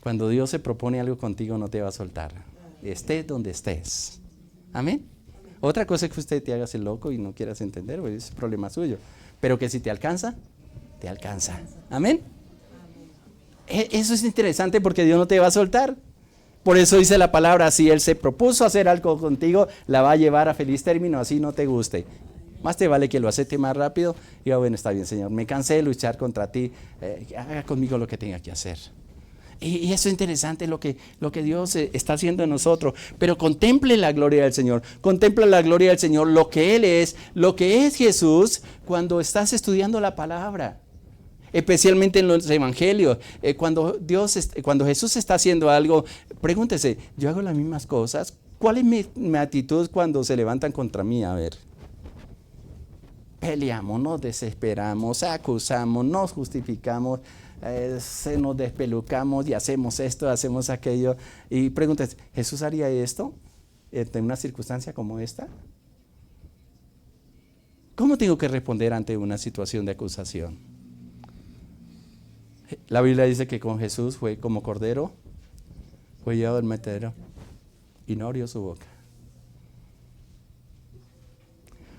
[SPEAKER 1] Cuando Dios se propone algo contigo no te va a soltar, estés donde estés. Amén. Otra cosa es que usted te hagas el loco y no quieras entender, pues es problema suyo, pero que si te alcanza, te alcanza. Amén. Eso es interesante porque Dios no te va a soltar. Por eso dice la palabra, si Él se propuso hacer algo contigo, la va a llevar a feliz término, así no te guste. Más te vale que lo acepte más rápido y diga, bueno, está bien, Señor, me cansé de luchar contra ti, haga conmigo lo que tenga que hacer. Y eso es interesante lo que Dios está haciendo en nosotros. Pero contemple la gloria del Señor. Contempla la gloria del Señor, lo que Él es, lo que es Jesús cuando estás estudiando la palabra. Especialmente en los evangelios. Cuando Jesús está haciendo algo, pregúntese, ¿yo hago las mismas cosas? ¿Cuál es mi actitud cuando se levantan contra mí? A ver. Peleamos, nos desesperamos, acusamos, nos justificamos, se nos despelucamos y hacemos esto, hacemos aquello. Y pregúntese, ¿Jesús haría esto en una circunstancia como esta? ¿Cómo tengo que responder ante una situación de acusación? La Biblia dice que con Jesús fue como cordero, fue llevado al matadero y no abrió su boca.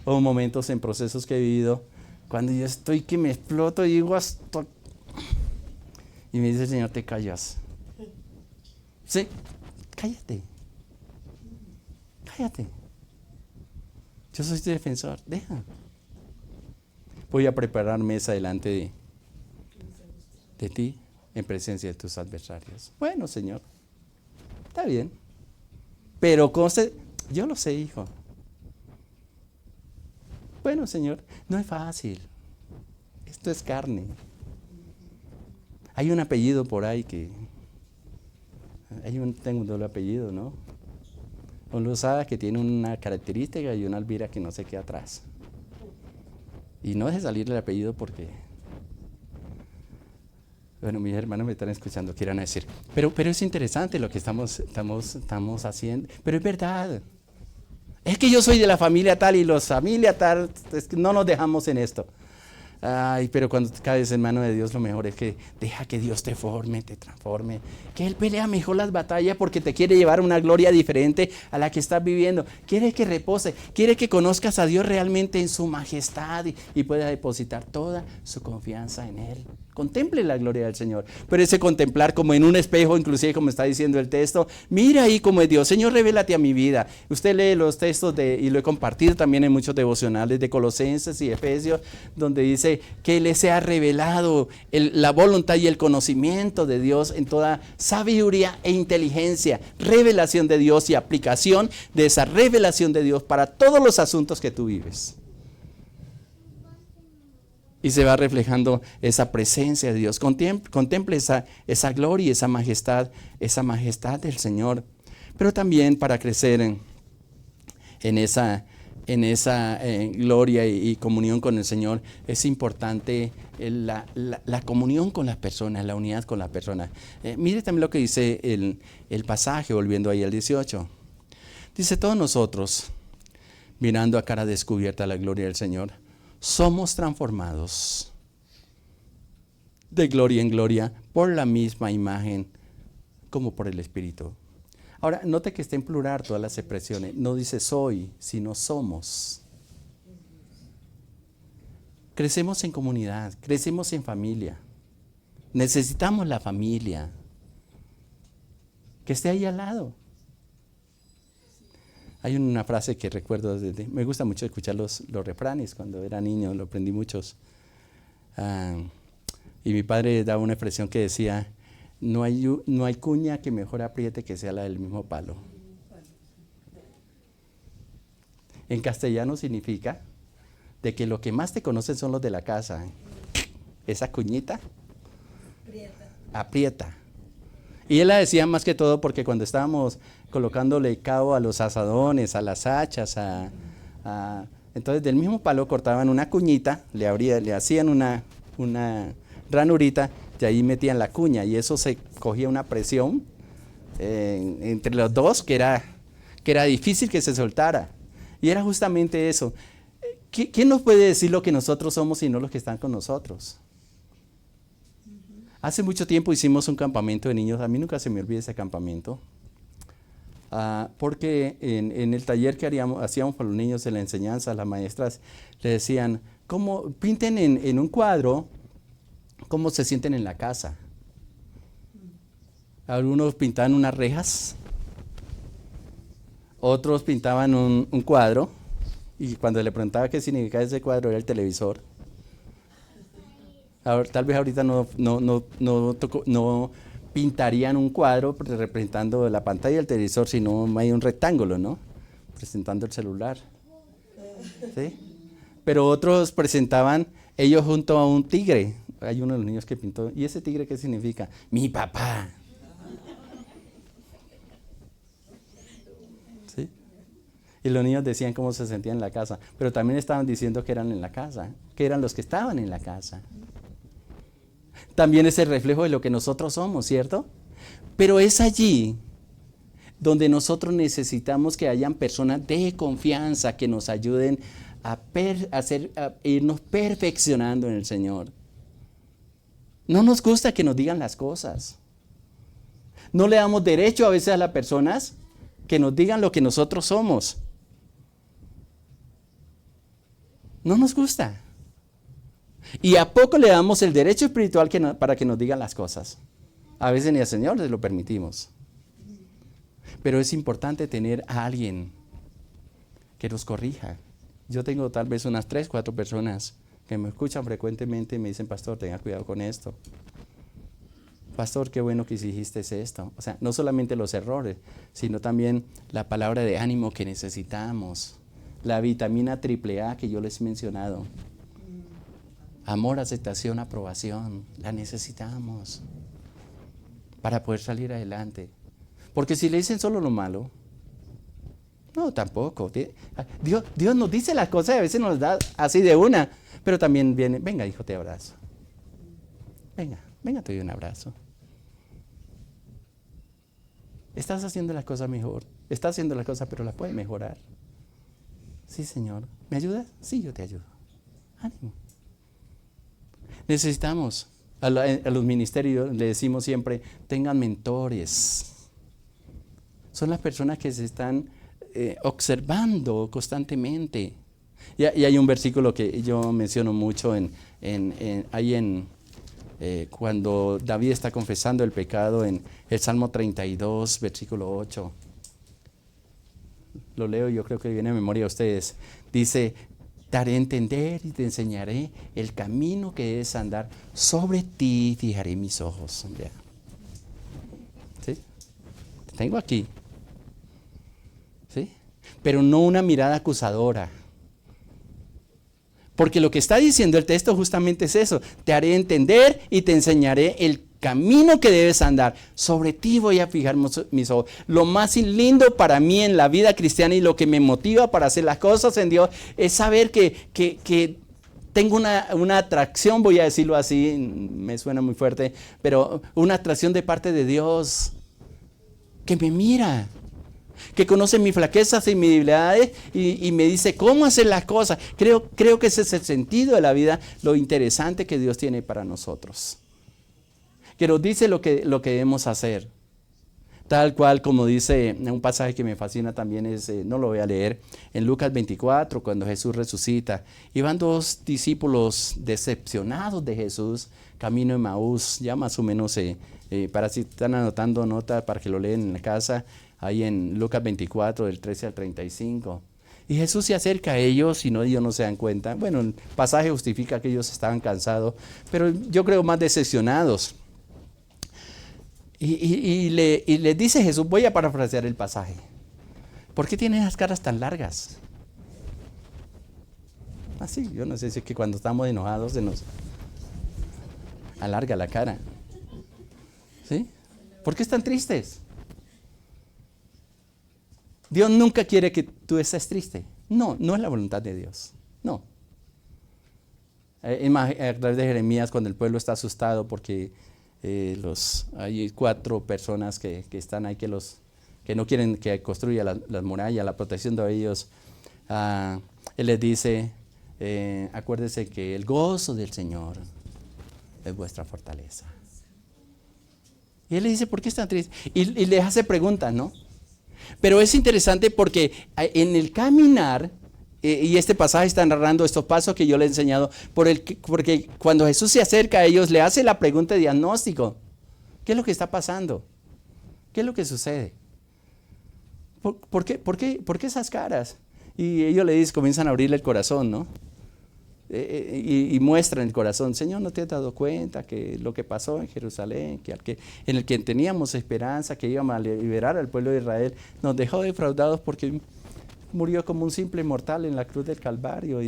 [SPEAKER 1] Hubo momentos en procesos que he vivido cuando yo estoy que me exploto y digo hasta... Y me dice el Señor, te callas. Sí, cállate. Cállate. Yo soy tu defensor, deja. Voy a preparar mesa delante de ti en presencia de tus adversarios. Bueno, Señor, está bien. Pero yo lo sé, hijo. Bueno, Señor, no es fácil. Esto es carne. Hay un apellido por ahí tengo un doble apellido, ¿no? Un Lozada que tiene una característica y una Alvira que no se queda atrás. Y no deje salir el apellido porque... Bueno, mis hermanos me están escuchando, quieran decir. Pero es interesante lo que estamos haciendo. Pero es verdad. Es que yo soy de la familia tal y los familia tal, es que no nos dejamos en esto. Ay, pero cuando caes en mano de Dios, lo mejor es que deja que Dios te forme, te transforme. Que Él pelea mejor las batallas porque te quiere llevar a una gloria diferente a la que estás viviendo. Quiere que repose, quiere que conozcas a Dios realmente en su majestad y pueda depositar toda su confianza en Él. Contemple la gloria del Señor. Pero ese contemplar como en un espejo, inclusive como está diciendo el texto, mira ahí como es Dios. Señor, revélate a mi vida. Usted lee los textos y lo he compartido también en muchos devocionales de Colosenses y Efesios, donde dice que le sea revelado la voluntad y el conocimiento de Dios en toda sabiduría e inteligencia. Revelación de Dios y aplicación de esa revelación de Dios para todos los asuntos que tú vives. Y se va reflejando esa presencia de Dios. Contemple esa gloria y esa majestad del Señor. Pero también para crecer en esa gloria y comunión con el Señor, es importante la comunión con las personas, la unidad con las personas. Mire también lo que dice el pasaje, volviendo ahí al 18. Dice, todos nosotros, mirando a cara descubierta la gloria del Señor, somos transformados de gloria en gloria por la misma imagen como por el Espíritu. Ahora, note que está en plural todas las expresiones. No dice soy, sino somos. Crecemos en comunidad, crecemos en familia. Necesitamos la familia que esté ahí al lado. Hay una frase que recuerdo, me gusta mucho escuchar los refranes. Cuando era niño lo aprendí muchos. Y mi padre daba una expresión que decía, no hay cuña que mejor apriete que sea la del mismo palo. En castellano significa de que lo que más te conocen son los de la casa. Esa cuñita aprieta. Y él la decía más que todo porque cuando estábamos colocándole cabo a los asadones, a las hachas, entonces del mismo palo cortaban una cuñita, le hacían una ranurita y ahí metían la cuña y eso se cogía una presión entre los dos que era difícil que se soltara. Y era justamente eso. ¿Quién nos puede decir lo que nosotros somos sino los que están con nosotros? Hace mucho tiempo hicimos un campamento de niños. A mí nunca se me olvida ese campamento. Porque en el taller que hacíamos para los niños de la enseñanza, las maestras le decían, pinten en un cuadro cómo se sienten en la casa. Algunos pintaban unas rejas, otros pintaban un cuadro, y cuando le preguntaba qué significaba ese cuadro, era el televisor. Tal vez ahorita no pintarían un cuadro representando la pantalla del televisor, si no hay un rectángulo, ¿no? Presentando el celular. ¿Sí? Pero otros presentaban ellos junto a un tigre. Hay uno de los niños que pintó. ¿Y ese tigre qué significa? Mi papá. ¿Sí? Y los niños decían cómo se sentían en la casa. Pero también estaban diciendo que eran en la casa, que eran los que estaban en la casa. También es el reflejo de lo que nosotros somos, ¿cierto? Pero es allí donde nosotros necesitamos que hayan personas de confianza que nos ayuden a irnos perfeccionando en el Señor. No nos gusta que nos digan las cosas. No le damos derecho a veces a las personas que nos digan lo que nosotros somos. No nos gusta. Y a poco le damos el derecho espiritual para que nos digan las cosas. A veces ni al Señor les lo permitimos. Pero es importante tener a alguien que nos corrija. Yo tengo tal vez unas 3, 4 personas que me escuchan frecuentemente y me dicen, pastor, tenga cuidado con esto. Pastor, qué bueno que hiciste esto. O sea, no solamente los errores, sino también la palabra de ánimo que necesitamos. La vitamina AAA que yo les he mencionado. Amor, aceptación, aprobación. La necesitamos para poder salir adelante. Porque si le dicen solo lo malo, no, tampoco. Dios nos dice las cosas y a veces nos da así de una. Pero también viene, venga hijo, te abrazo. Venga, te doy un abrazo. Estás haciendo las cosas mejor. Estás haciendo las cosas, pero las puedes mejorar. Sí, Señor. ¿Me ayudas? Sí, yo te ayudo. Ánimo. Necesitamos, a los ministerios le decimos siempre, tengan mentores. Son las personas que se están observando constantemente. Y hay un versículo que yo menciono mucho cuando David está confesando el pecado en el Salmo 32, versículo 8. Lo leo, yo creo que viene a memoria a ustedes. Dice, te haré entender y te enseñaré el camino que debes andar. Sobre ti fijaré mis ojos. Ya. ¿Sí? Te tengo aquí. ¿Sí? Pero no una mirada acusadora. Porque lo que está diciendo el texto justamente es eso. Te haré entender y te enseñaré el camino que debes andar. Sobre ti voy a fijar mis ojos. Lo más lindo para mí en la vida cristiana y lo que me motiva para hacer las cosas en Dios es saber que tengo una atracción, voy a decirlo así, me suena muy fuerte, pero una atracción de parte de Dios que me mira, que conoce mis flaquezas y mis debilidades y me dice cómo hacer las cosas. Creo que ese es el sentido de la vida, lo interesante que Dios tiene para nosotros. Que nos dice lo que debemos hacer. Tal cual como dice un pasaje que me fascina también no lo voy a leer, en Lucas 24, cuando Jesús resucita. Y van 2 discípulos decepcionados de Jesús, camino de Emaús, ya más o menos, para si están anotando nota para que lo leen en la casa, ahí en Lucas 24, del 13 al 35. Y Jesús se acerca a ellos y ellos no se dan cuenta. Bueno, el pasaje justifica que ellos estaban cansados, pero yo creo más decepcionados. Y le dice Jesús, voy a parafrasear el pasaje. ¿Por qué tienen las caras tan largas? Así, yo no sé si es que cuando estamos enojados se nos alarga la cara. ¿Sí? ¿Por qué están tristes? Dios nunca quiere que tú estés triste. No es la voluntad de Dios. No. Es más, a través de Jeremías, cuando el pueblo está asustado porque hay 4 personas que están ahí que no quieren que construya las murallas, la protección de ellos. Él les dice, acuérdense que el gozo del Señor es vuestra fortaleza. Y él le dice, ¿por qué están tristes? Y les hace preguntas, ¿no? Pero es interesante porque en el caminar, y este pasaje está narrando estos pasos que yo le he enseñado, porque cuando Jesús se acerca a ellos, le hace la pregunta de diagnóstico. ¿Qué es lo que está pasando? ¿Qué es lo que sucede? ¿Por qué esas caras? Y ellos comienzan a abrirle el corazón, ¿no? y muestra en el corazón, Señor, ¿no te has dado cuenta que lo que pasó en Jerusalén, en el que teníamos esperanza, que íbamos a liberar al pueblo de Israel, nos dejó defraudados porque murió como un simple mortal en la cruz del Calvario?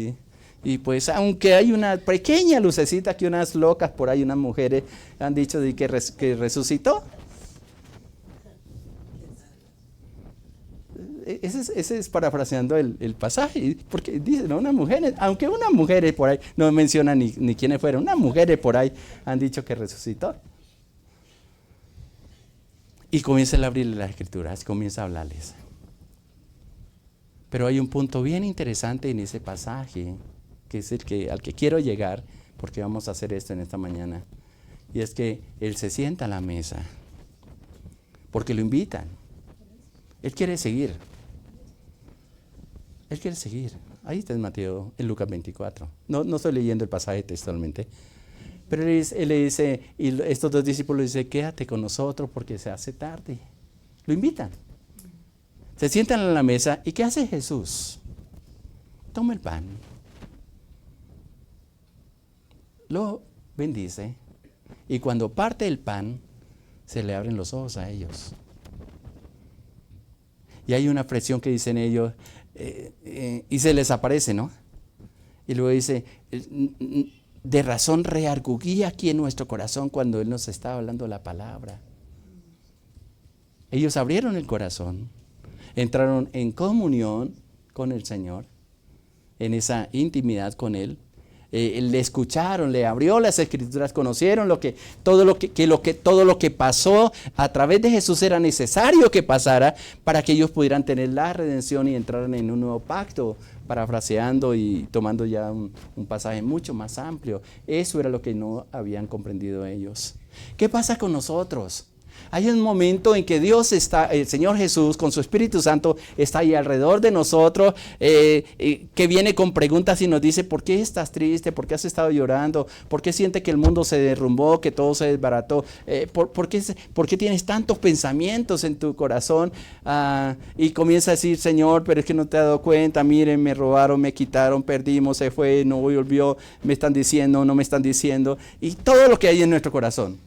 [SPEAKER 1] Y pues aunque hay una pequeña lucecita que unas locas por ahí, unas mujeres han dicho de que resucitó. Ese es parafraseando el pasaje, porque dice, ¿no? Unas mujeres, aunque unas mujeres por ahí, no mencionan ni quiénes fueron, unas mujeres por ahí han dicho que resucitó. Y comienza a abrirle las escrituras, comienza a hablarles. Pero hay un punto bien interesante en ese pasaje, que es al que quiero llegar, porque vamos a hacer esto en esta mañana. Y es que él se sienta a la mesa, porque lo invitan. Él quiere seguir. Él quiere seguir. Ahí está en Mateo, en Lucas 24. No estoy leyendo el pasaje textualmente. Pero él le dice, y estos dos discípulos le dicen, quédate con nosotros porque se hace tarde. Lo invitan. Se sientan a la mesa, ¿y qué hace Jesús? Toma el pan, lo bendice, y cuando parte el pan, se le abren los ojos a ellos. Y hay una expresión que dicen ellos, y se les aparece, ¿no? Y luego dice, de razón reargüía aquí en nuestro corazón cuando Él nos estaba hablando la palabra. Ellos abrieron el corazón, entraron en comunión con el Señor, en esa intimidad con Él. Le escucharon, le abrió las escrituras, conocieron todo lo que pasó a través de Jesús era necesario que pasara para que ellos pudieran tener la redención y entraran en un nuevo pacto, parafraseando y tomando ya un pasaje mucho más amplio. Eso era lo que no habían comprendido ellos. ¿Qué pasa con nosotros? Hay un momento en que el Señor Jesús con su Espíritu Santo está ahí alrededor de nosotros, que viene con preguntas y nos dice, ¿por qué estás triste? ¿Por qué has estado llorando? ¿Por qué sientes que el mundo se derrumbó, que todo se desbarató? ¿Por qué tienes tantos pensamientos en tu corazón? Y comienza a decir, Señor, pero es que no te has dado cuenta, miren, me robaron, me quitaron, perdimos, se fue, no volvió, me están diciendo, no me están diciendo, y todo lo que hay en nuestro corazón.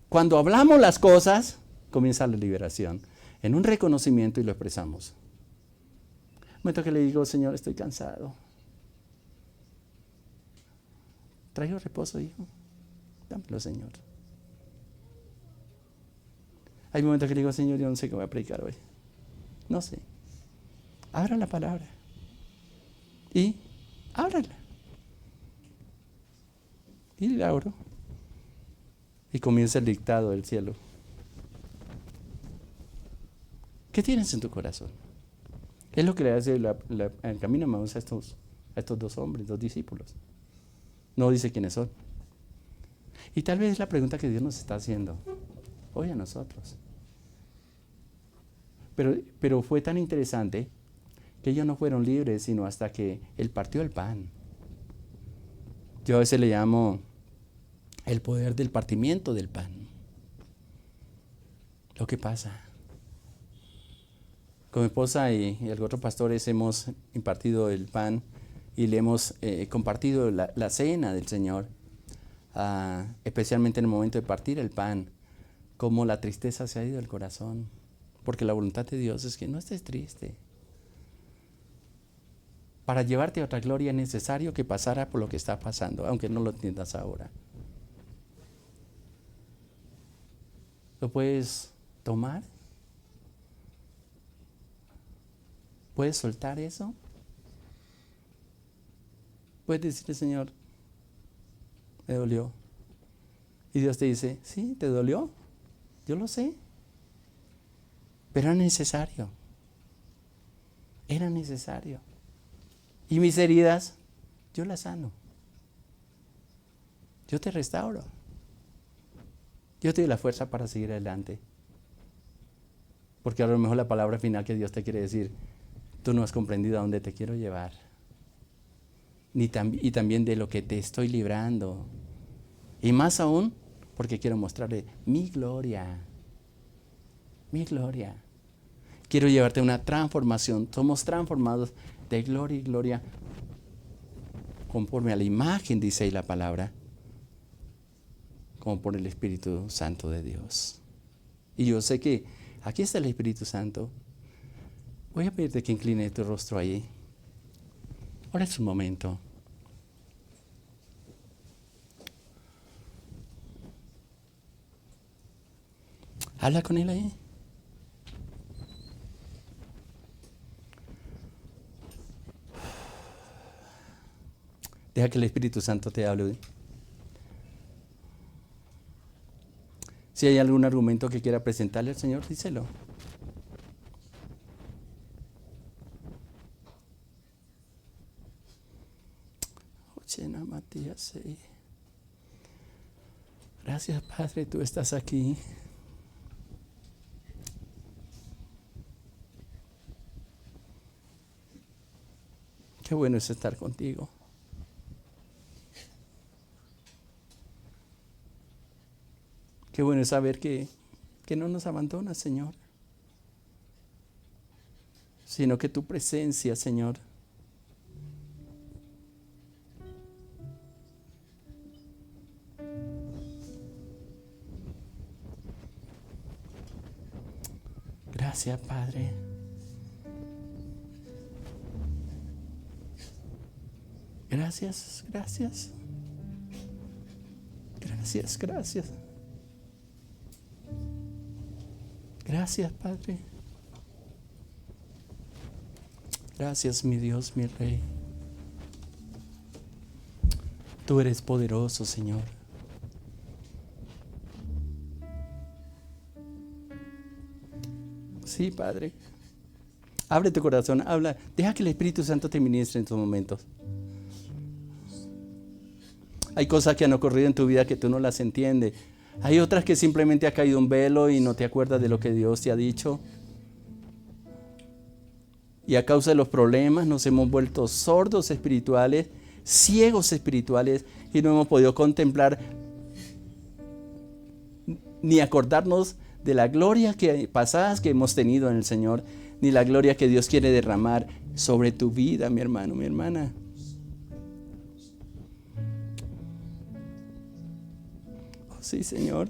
[SPEAKER 1] Cuando hablamos las cosas, comienza la liberación, en un reconocimiento y lo expresamos. Un momento que le digo, Señor, estoy cansado. ¿Traigo reposo, hijo? Dámelo, Señor. Hay momentos que le digo, Señor, yo no sé qué voy a predicar hoy. No sé. Abra la palabra. Y ábrala. Y la abro. Y comienza el dictado del cielo. ¿Qué tienes en tu corazón? Es lo que le hace el camino de Maús a estos dos hombres, dos discípulos. No dice quiénes son. Y tal vez es la pregunta que Dios nos está haciendo hoy a nosotros. Pero fue tan interesante que ellos no fueron libres sino hasta que Él partió el pan. Yo a veces le llamo el poder del partimiento del pan. Lo que pasa. Con mi esposa y algunos otros pastores hemos impartido el pan y le hemos compartido la cena del Señor, especialmente en el momento de partir el pan, como la tristeza se ha ido del corazón, porque la voluntad de Dios es que no estés triste. Para llevarte a otra gloria es necesario que pasara por lo que está pasando, aunque no lo entiendas ahora. ¿Lo puedes tomar? ¿Puedes soltar eso? Puedes decirle, Señor, me dolió. Y Dios te dice, sí, ¿te dolió? Yo lo sé. Pero era necesario. Era necesario. Y mis heridas, yo las sano. Yo te restauro. Yo te doy la fuerza para seguir adelante. Porque a lo mejor la palabra final que Dios te quiere decir, tú no has comprendido a dónde te quiero llevar. Y también de lo que te estoy librando. Y más aún, porque quiero mostrarle mi gloria. Mi gloria. Quiero llevarte a una transformación. Somos transformados de gloria y gloria conforme a la imagen, dice ahí la palabra, como por el Espíritu Santo de Dios. Y yo sé que aquí está el Espíritu Santo. Voy a pedirte que incline tu rostro ahí. Ahora es un momento. Habla con Él ahí. Deja que el Espíritu Santo te hable. Si hay algún argumento que quiera presentarle al Señor, díselo. Ochena Matías. Gracias, Padre, tú estás aquí. Qué bueno es estar contigo. Qué bueno es saber que no nos abandonas, Señor, sino que tu presencia, Señor, gracias, Padre. Gracias, gracias. Gracias, gracias. Gracias, Padre. Gracias, mi Dios, mi Rey. Tú eres poderoso, Señor. Sí, Padre. Abre tu corazón, habla. Deja que el Espíritu Santo te ministre en estos momentos. Hay cosas que han ocurrido en tu vida que tú no las entiendes. Hay otras que simplemente ha caído un velo y no te acuerdas de lo que Dios te ha dicho. Y a causa de los problemas nos hemos vuelto sordos espirituales, ciegos espirituales, y no hemos podido contemplar ni acordarnos de la gloria pasadas que hemos tenido en el Señor, ni la gloria que Dios quiere derramar sobre tu vida, mi hermano, mi hermana. Sí, Señor.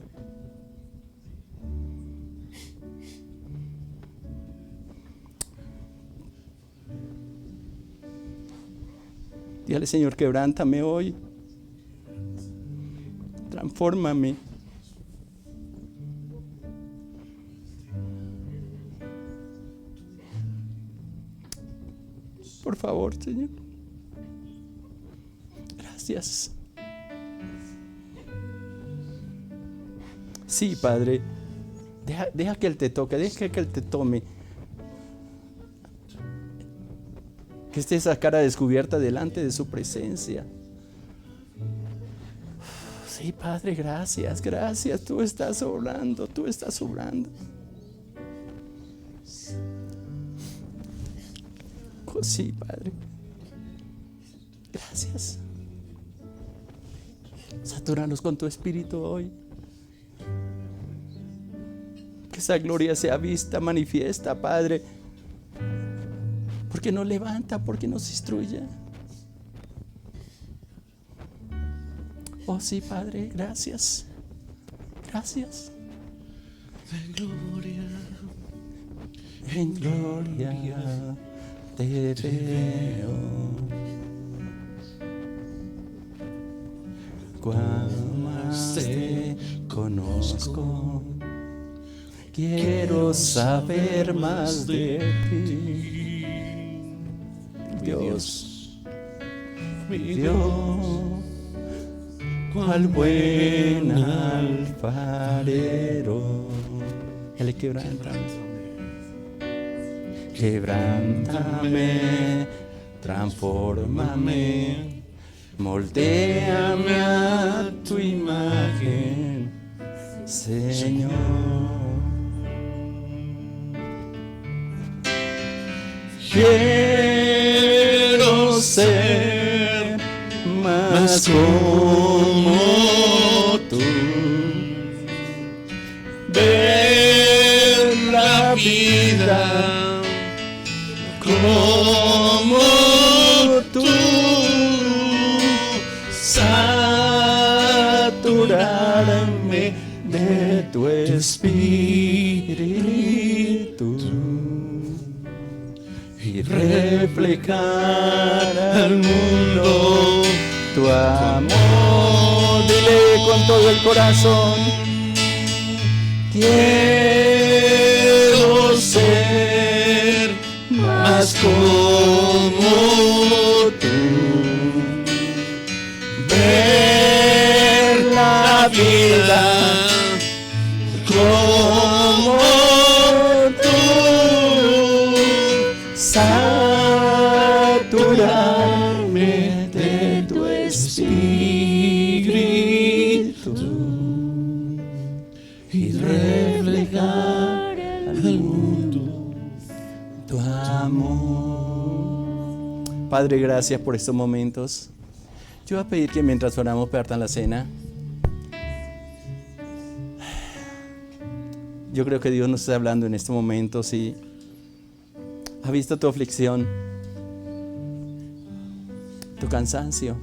[SPEAKER 1] Dígale, Señor, quebrántame hoy. Transfórmame. Por favor, Señor. Gracias. Sí, Padre, deja que Él te toque, deja que Él te tome. Que esté esa cara descubierta delante de su presencia. Sí, Padre, gracias, gracias. Tú estás obrando, tú estás obrando. Oh, sí, Padre. Gracias. Satúranos con tu espíritu hoy. Que esa gloria sea vista, manifiesta, Padre. Porque nos levanta, porque nos instruye. Oh sí, Padre, gracias. Gracias. En gloria te veo. Cuando más te conozco, quiero saber más de ti. Dios, mi Dios, cual buen alfarero. Él quebrántame, transfórmame, moldéame a tu imagen, Señor. Quiero ser más como tú, ver la vida como tú, saturarme de tu espíritu y reflejar al mundo tu amor. Dile con todo el corazón: quiero ser más como tú, ver la vida como tú, saturarme de tu espíritu y reflejar al mundo tu amor. Padre, gracias por estos momentos. Yo voy a pedir que mientras oramos partan la cena. Yo creo que Dios nos está hablando en este momento. Sí, ha visto tu aflicción, tu cansancio,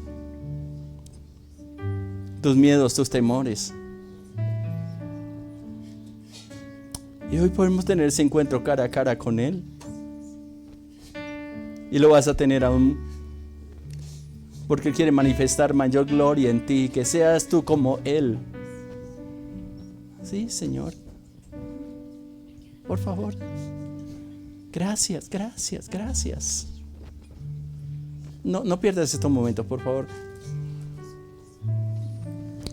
[SPEAKER 1] tus miedos, tus temores. Y hoy podemos tener ese encuentro cara a cara con Él. Y lo vas a tener aún, porque Él quiere manifestar mayor gloria en ti, que seas tú como Él. Sí, Señor. Por favor. Gracias, gracias, gracias. No pierdas estos momentos, por favor.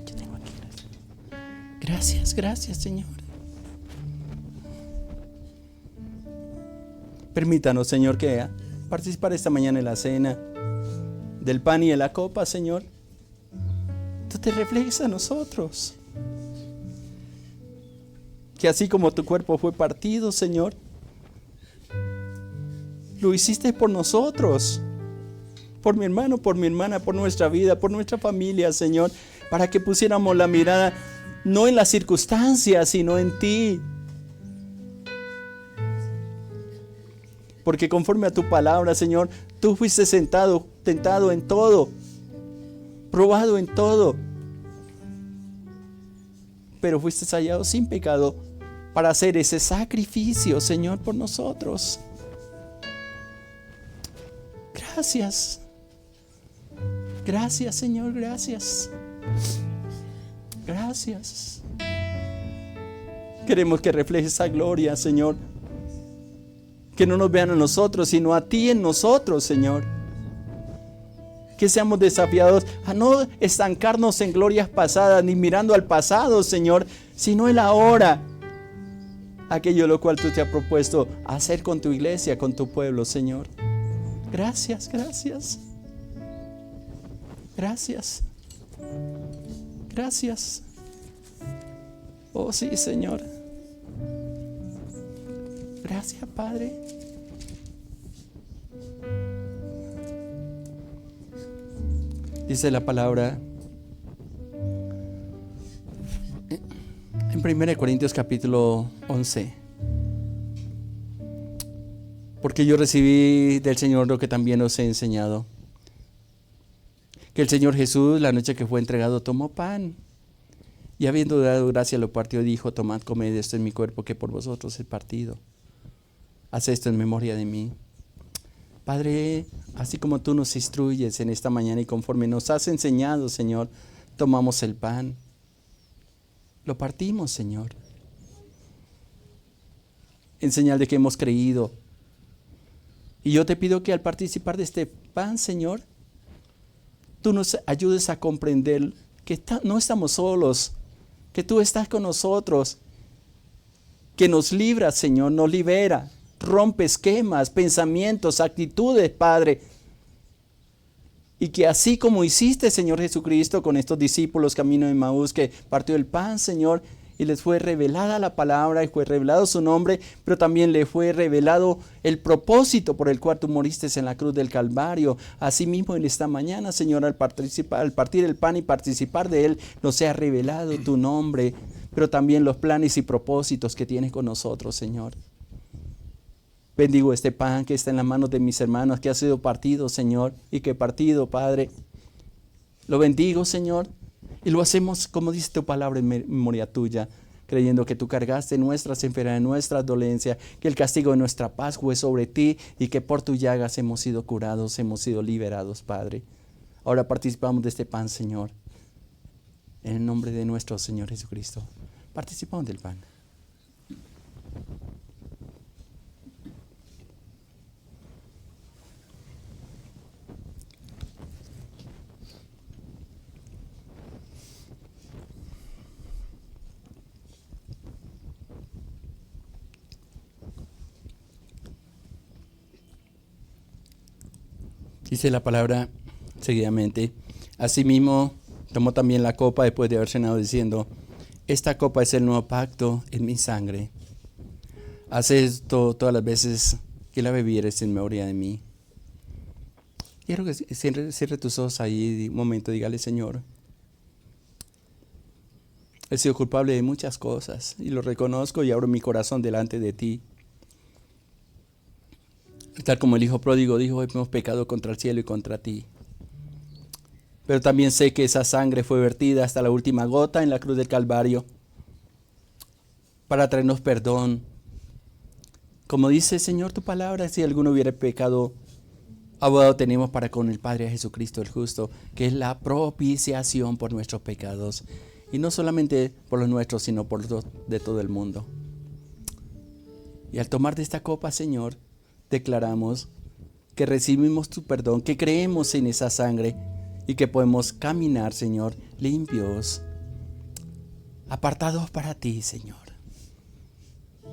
[SPEAKER 1] Yo tengo aquí. Gracias, gracias, Señor. Permítanos, Señor, que participar esta mañana en la cena del pan y de la copa, Señor. Tú te reflejes a nosotros. Que así como tu cuerpo fue partido, Señor, lo hiciste por nosotros, por mi hermano, por mi hermana, por nuestra vida, por nuestra familia, Señor, para que pusiéramos la mirada no en las circunstancias, sino en ti. Porque conforme a tu palabra, Señor, tú fuiste tentado en todo, probado en todo, pero fuiste hallado sin pecado para hacer ese sacrificio, Señor, por nosotros. Gracias. Gracias, Señor, gracias. Gracias. Queremos que refleje esa gloria, Señor. Que no nos vean a nosotros, sino a ti en nosotros, Señor. Que seamos desafiados a no estancarnos en glorias pasadas, ni mirando al pasado, Señor, sino el ahora. Aquello lo cual tú te has propuesto hacer con tu iglesia, con tu pueblo, Señor. Gracias, gracias. Gracias. Gracias. Oh sí, Señor. Gracias, Padre. Dice la palabra en 1 Corintios capítulo 11. Porque yo recibí del Señor lo que también os he enseñado. Que el Señor Jesús, la noche que fue entregado, tomó pan. Y habiendo dado gracia, lo partió y dijo: tomad, comed, esto es mi cuerpo que por vosotros es partido. Haz esto en memoria de mí. Padre, así como tú nos instruyes en esta mañana y conforme nos has enseñado, Señor, tomamos el pan. Lo partimos, Señor. En señal de que hemos creído. Y yo te pido que al participar de este pan, Señor, tú nos ayudes a comprender que no estamos solos, que tú estás con nosotros, que nos libra, Señor, nos libera, rompe esquemas, pensamientos, actitudes, Padre. Y que así como hiciste, Señor Jesucristo, con estos discípulos camino de Emaús, que partió el pan, Señor, y les fue revelada la palabra y fue revelado su nombre, pero también le fue revelado el propósito por el cual tú moriste en la cruz del Calvario. Asimismo en esta mañana, Señor, al partir el pan y participar de él, nos sea revelado tu nombre, pero también los planes y propósitos que tienes con nosotros, Señor. Bendigo este pan que está en las manos de mis hermanos, que ha sido partido, Señor, y que partido, Padre, Lo bendigo, Señor, y lo hacemos como dice tu palabra en memoria tuya, creyendo que tú cargaste nuestras enfermedades, nuestras dolencias, que el castigo de nuestra paz fue sobre ti y que por tus llagas hemos sido curados, hemos sido liberados, Padre. Ahora participamos de este pan, Señor, en el nombre de nuestro Señor Jesucristo. Participamos del pan. Dice la palabra seguidamente: asimismo tomó también la copa después de haber cenado, diciendo: esta copa es el nuevo pacto en mi sangre. Haz esto todas las veces que la bebieres en memoria de mí. Quiero que cierre tus ojos ahí un momento, dígale: Señor, he sido culpable de muchas cosas y lo reconozco y abro mi corazón delante de ti. Tal como el hijo pródigo dijo: hemos pecado contra el cielo y contra ti. Pero también sé que esa sangre fue vertida hasta la última gota en la cruz del Calvario para traernos perdón. Como dice, Señor, tu palabra: si alguno hubiera pecado, abogado tenemos para con el Padre, a Jesucristo el justo, que es la propiciación por nuestros pecados. Y no solamente por los nuestros, sino por los de todo el mundo. Y al tomar de esta copa, Señor, declaramos que recibimos tu perdón, que creemos en esa sangre y que podemos caminar, Señor, limpios, apartados para ti, Señor.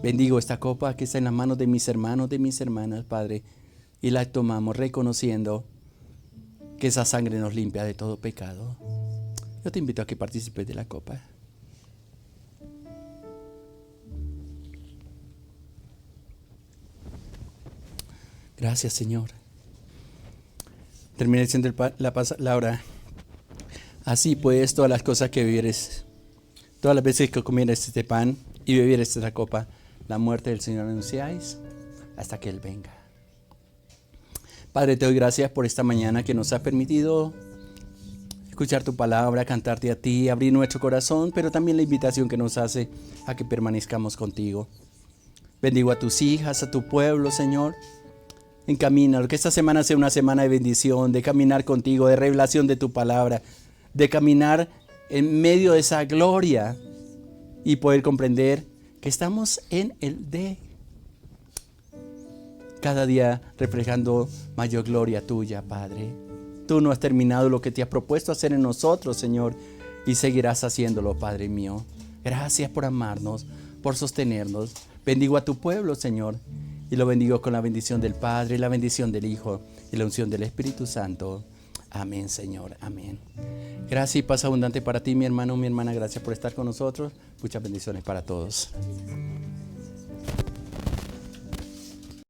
[SPEAKER 1] Bendigo esta copa que está en las manos de mis hermanos, de mis hermanas, Padre, y la tomamos reconociendo que esa sangre nos limpia de todo pecado. Yo te invito a que participes de la copa. Gracias, Señor. Terminé diciendo la palabra: así pues, todas las cosas que vivieres, todas las veces que comieres este pan y bebieres esta copa, la muerte del Señor anunciáis hasta que Él venga. Padre, te doy gracias por esta mañana que nos ha permitido escuchar tu palabra, cantarte a ti, abrir nuestro corazón, pero también la invitación que nos hace a que permanezcamos contigo. Bendigo a tus hijas, a tu pueblo, Señor. Encamínalo, que esta semana sea una semana de bendición, de caminar contigo, de revelación de tu palabra, de caminar en medio de esa gloria y poder comprender que estamos en el de cada día reflejando mayor gloria tuya, Padre. Tú no has terminado lo que te has propuesto hacer en nosotros, Señor, y seguirás haciéndolo, Padre mío. Gracias por amarnos, por sostenernos. Bendigo a tu pueblo, Señor, y lo bendigo con la bendición del Padre, la bendición del Hijo y la unción del Espíritu Santo. Amén, Señor. Amén. Gracias y paz abundante para ti, mi hermano, mi hermana. Gracias por estar con nosotros. Muchas bendiciones para todos.